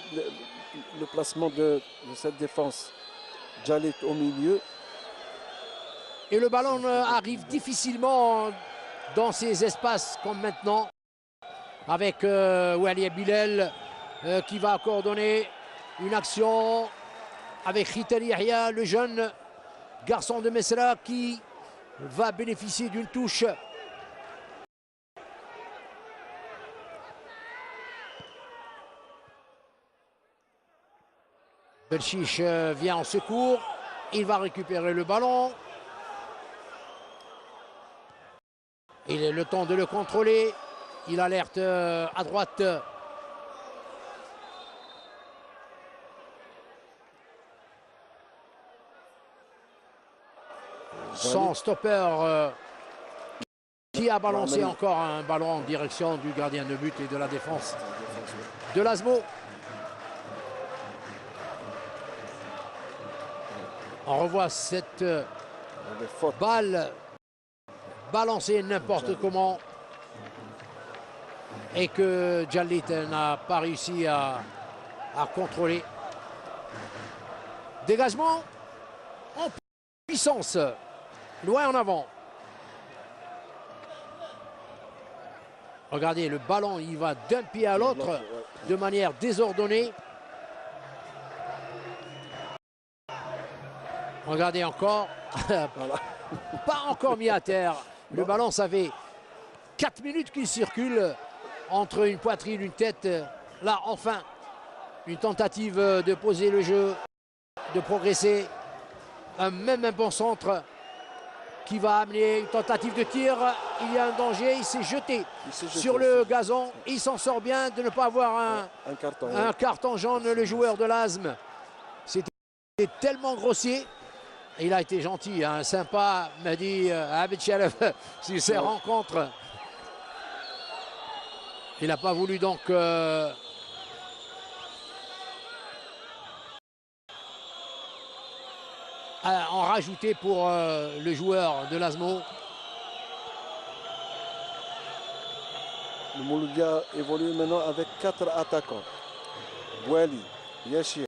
le placement de cette défense. Djalit au milieu. Et le ballon arrive difficilement dans ces espaces comme maintenant, avec Walia Bilal qui va coordonner une action avec Khitir Yahya, le jeune garçon de Messra qui va bénéficier d'une touche. Belchiche vient en secours, il va récupérer le ballon. Il a le temps de le contrôler, il alerte à droite. Son stopper qui a balancé encore un ballon en direction du gardien de but et de la défense de l'ASMO. On revoit cette balle balancée n'importe comment et que Djallit n'a pas réussi à contrôler. Dégagement en puissance, loin en avant. Regardez, le ballon, il va d'un pied à l'autre de manière désordonnée. Regardez encore, pas encore mis à terre. Le ballon, ça fait 4 minutes qu'il circule entre une poitrine, une tête. Là, enfin, une tentative de poser le jeu, de progresser. Même un bon centre qui va amener une tentative de tir. Il y a un danger, il s'est jeté sur le gazon. Il s'en sort bien de ne pas avoir un carton jaune, le joueur de l'ASM. C'était tellement grossier. Il a été gentil, hein, sympa, m'a dit Abed Sharaf sur ses rencontres. Il n'a pas voulu donc en rajouter pour le joueur de l'ASMO. Le Mouloudia évolue maintenant avec 4 attaquants. Bouali, Yachir,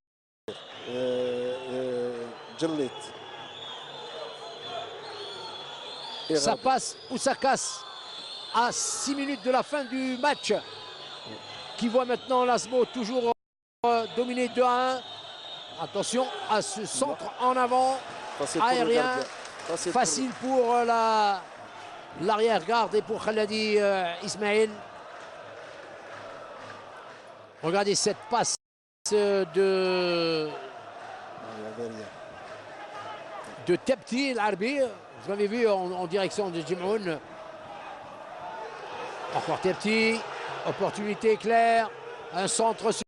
Djallit. Ça passe ou ça casse à 6 minutes de la fin du match, qui voit maintenant l'ASMO toujours dominer 2-1. Attention à ce centre en avant, aérien, facile pour l'arrière-garde et pour Khaladi Ismail. Regardez cette passe de Tebti, l'Arbi. Vous l'avez vu en direction de Jimoun. Encore Tebti, opportunité claire, un centre sur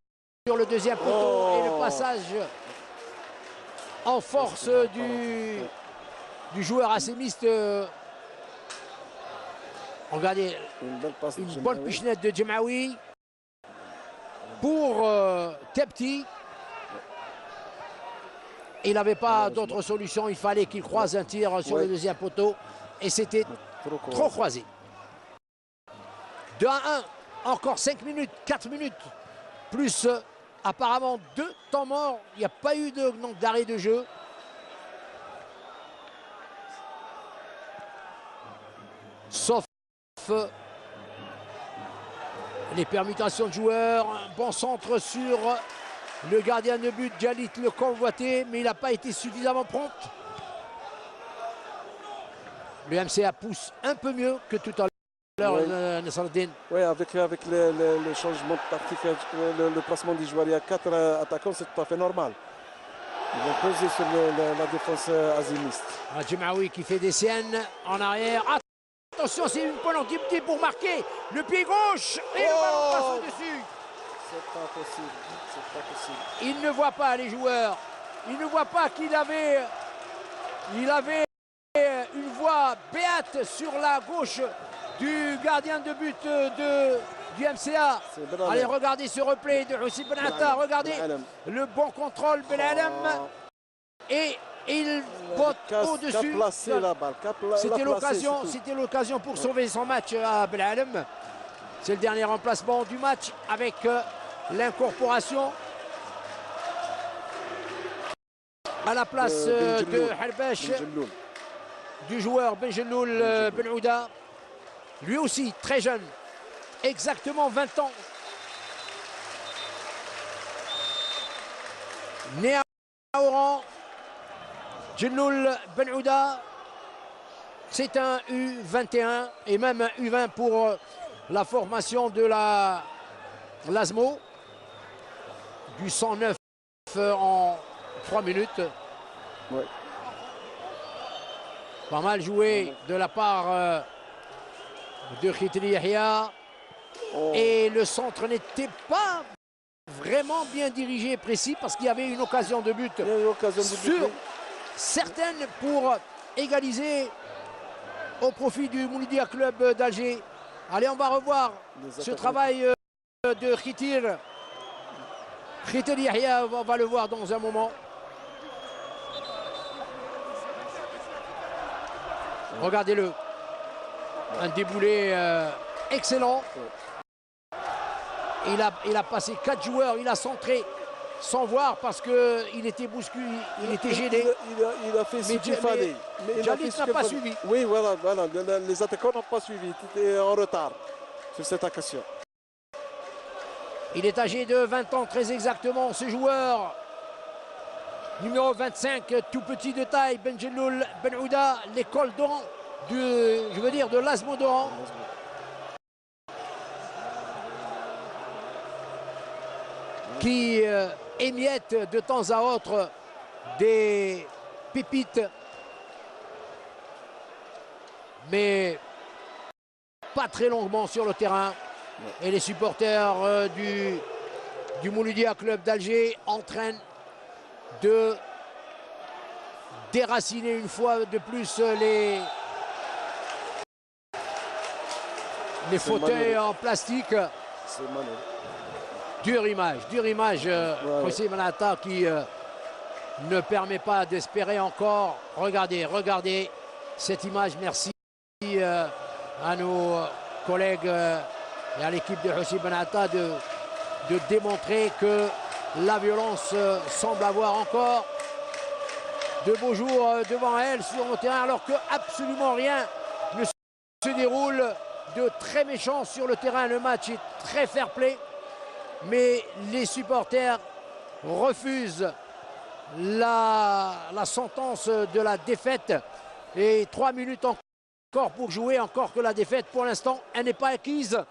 le deuxième poteau et le passage en force du joueur assémiste. Regardez, une bonne pichenette de Djemaoui pour Tebti. Il n'avait pas d'autre solution, il fallait qu'il croise un tir sur le deuxième poteau et c'était trop croisé. 2-1, encore 5 minutes, 4 minutes, plus apparemment 2 temps morts. Il n'y a pas eu d'arrêt de jeu. Sauf les permutations de joueurs, un bon centre sur le gardien de but, Djallit le convoité, mais il n'a pas été suffisamment prompt. Le MCA pousse un peu mieux que tout à l'heure, Nasreddine. Oui, avec le changement de tactique, le placement des joueurs, il y a 4 attaquants, c'est tout à fait normal. Ils vont peser sur la défense azimiste. Djemaoui qui fait des siennes en arrière. Attention, c'est une bonne activité pour marquer. Le pied gauche et le ballon passe au-dessus. C'est pas possible, c'est pas possible. Il ne voit pas les joueurs. Il ne voit pas qu'il avait une voie béate sur la gauche du gardien de but du MCA. Allez, regardez ce replay de Hussein Ben Atta. Regardez le bon contrôle Ben Alam. Et il botte au-dessus. C'était l'occasion pour sauver son match à Ben Alam. C'est le dernier remplacement du match avec l'incorporation à la place de Harbash du joueur Benjeloul Ben Ouda. Lui aussi très jeune, exactement 20 ans. Né à Oran, Benjeloul Ben Ouda, c'est un U21 et même un U20 pour la formation de l'ASMO. Du 109 en 3 minutes. Ouais. Pas mal joué de la part de Khitri Yahya. Et le centre n'était pas vraiment bien dirigé, précis, parce qu'il y avait une occasion de but, certaine pour égaliser au profit du Mouloudia Club d'Alger. Allez, on va revoir ce travail de Khitir. Khitir Yahya, on va le voir dans un moment. Regardez-le. Un déboulé excellent. Il a passé 4 joueurs, il a centré sans voir parce qu'il était bousculé, il était gêné. Il a fait ce qu'il fallait. Mais Djallit n'a pas suivi. Oui, voilà. Les attaquants n'ont pas suivi. Il était en retard sur cette occasion. Il est âgé de 20 ans, très exactement, ce joueur. Numéro 25, tout petit de taille, Benjeloul Benouda, l'école d'Oran, de l'Asmo d'Oran. Qui émiette de temps à autre des pépites, mais pas très longuement sur le terrain. Et les supporters du Mouloudia Club d'Alger entraînent de déraciner une fois de plus les fauteuils en plastique. C'est malheureux. Dure image, José Manata qui ne permet pas d'espérer encore. Regardez cette image. Merci à nos collègues et à l'équipe de José Manata de démontrer que la violence semble avoir encore de beaux jours devant elle sur le terrain, alors que absolument rien ne se déroule de très méchant sur le terrain. Le match est très fair-play. Mais les supporters refusent la sentence de la défaite. Et 3 minutes encore pour jouer, encore que la défaite, pour l'instant, elle n'est pas acquise.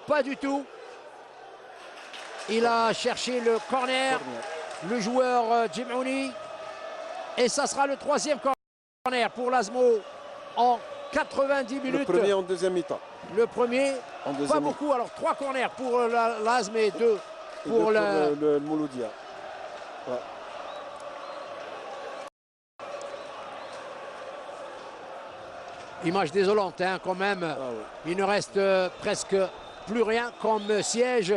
Pas du tout. Il a cherché le corner, le joueur Djemouni. Et ça sera le 3e corner pour l'Asmo en 90 minutes. Le premier en deuxième mi-temps. Le premier, pas beaucoup. Alors 3 corners pour l'Asm et 2 pour le Mouloudia. Ouais. Image désolante quand même. Ah oui. Il ne reste presque plus rien comme siège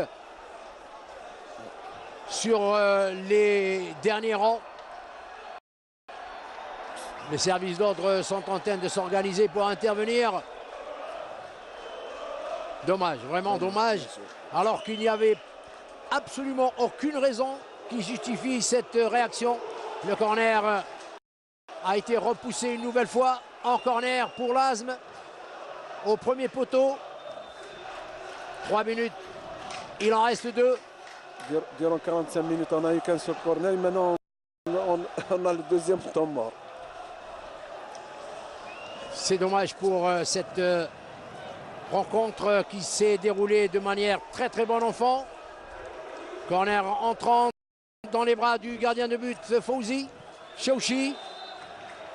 sur les derniers rangs. Les services d'ordre sont en train de s'organiser pour intervenir. Dommage, vraiment dommage, alors qu'il n'y avait absolument aucune raison qui justifie cette réaction. Le corner a été repoussé une nouvelle fois en corner pour l'Asm au premier poteau. 3 minutes, il en reste 2. Durant 45 minutes, on n'a eu qu'un seul corner. Maintenant, on a le deuxième temps mort. C'est dommage pour cette rencontre qui s'est déroulée de manière très très bon enfant. Corner entrant dans les bras du gardien de but Fouzi. Chouchi,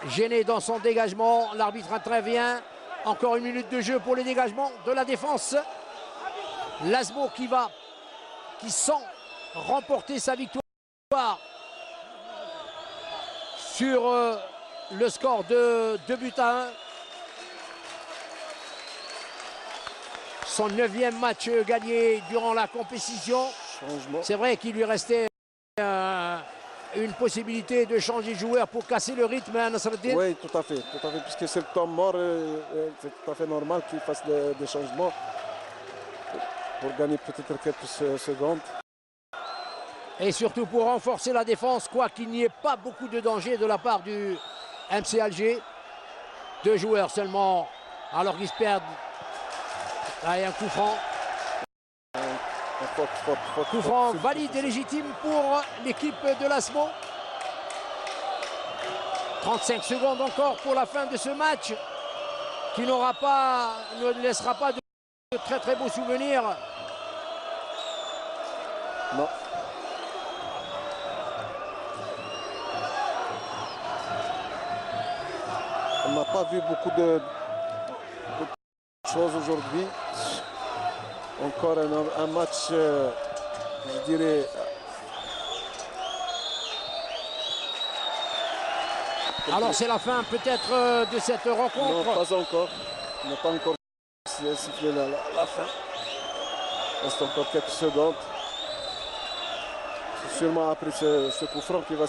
gêné dans son dégagement. L'arbitre intervient. Encore 1 minute de jeu pour les dégagements de la défense. L'Asmo qui sent remporter sa victoire sur le score de 2-1. Son 9e match gagné durant la compétition. C'est vrai qu'il lui restait une possibilité de changer de joueur pour casser le rythme à Nasreddin. Oui, tout à fait, puisque c'est le temps mort, c'est tout à fait normal qu'il fasse des changements pour gagner peut-être quelques secondes. Et surtout pour renforcer la défense, quoi qu'il n'y ait pas beaucoup de danger de la part du MC Alger. 2 joueurs seulement, alors qu'ils se perdent. Là, il y a un coup franc. Coup franc valide et légitime pour l'équipe de l'Asmo. 35 secondes encore pour la fin de ce match qui ne laissera pas de très très beaux souvenirs. Non. On n'a pas vu beaucoup de choses aujourd'hui. Encore un match, je dirais, Alors c'est la fin peut-être de cette Non, rencontre. pas encore. On n'a pas encore sifflé la fin. Il reste encore quelques secondes. C'est sûrement après ce coup franc qui va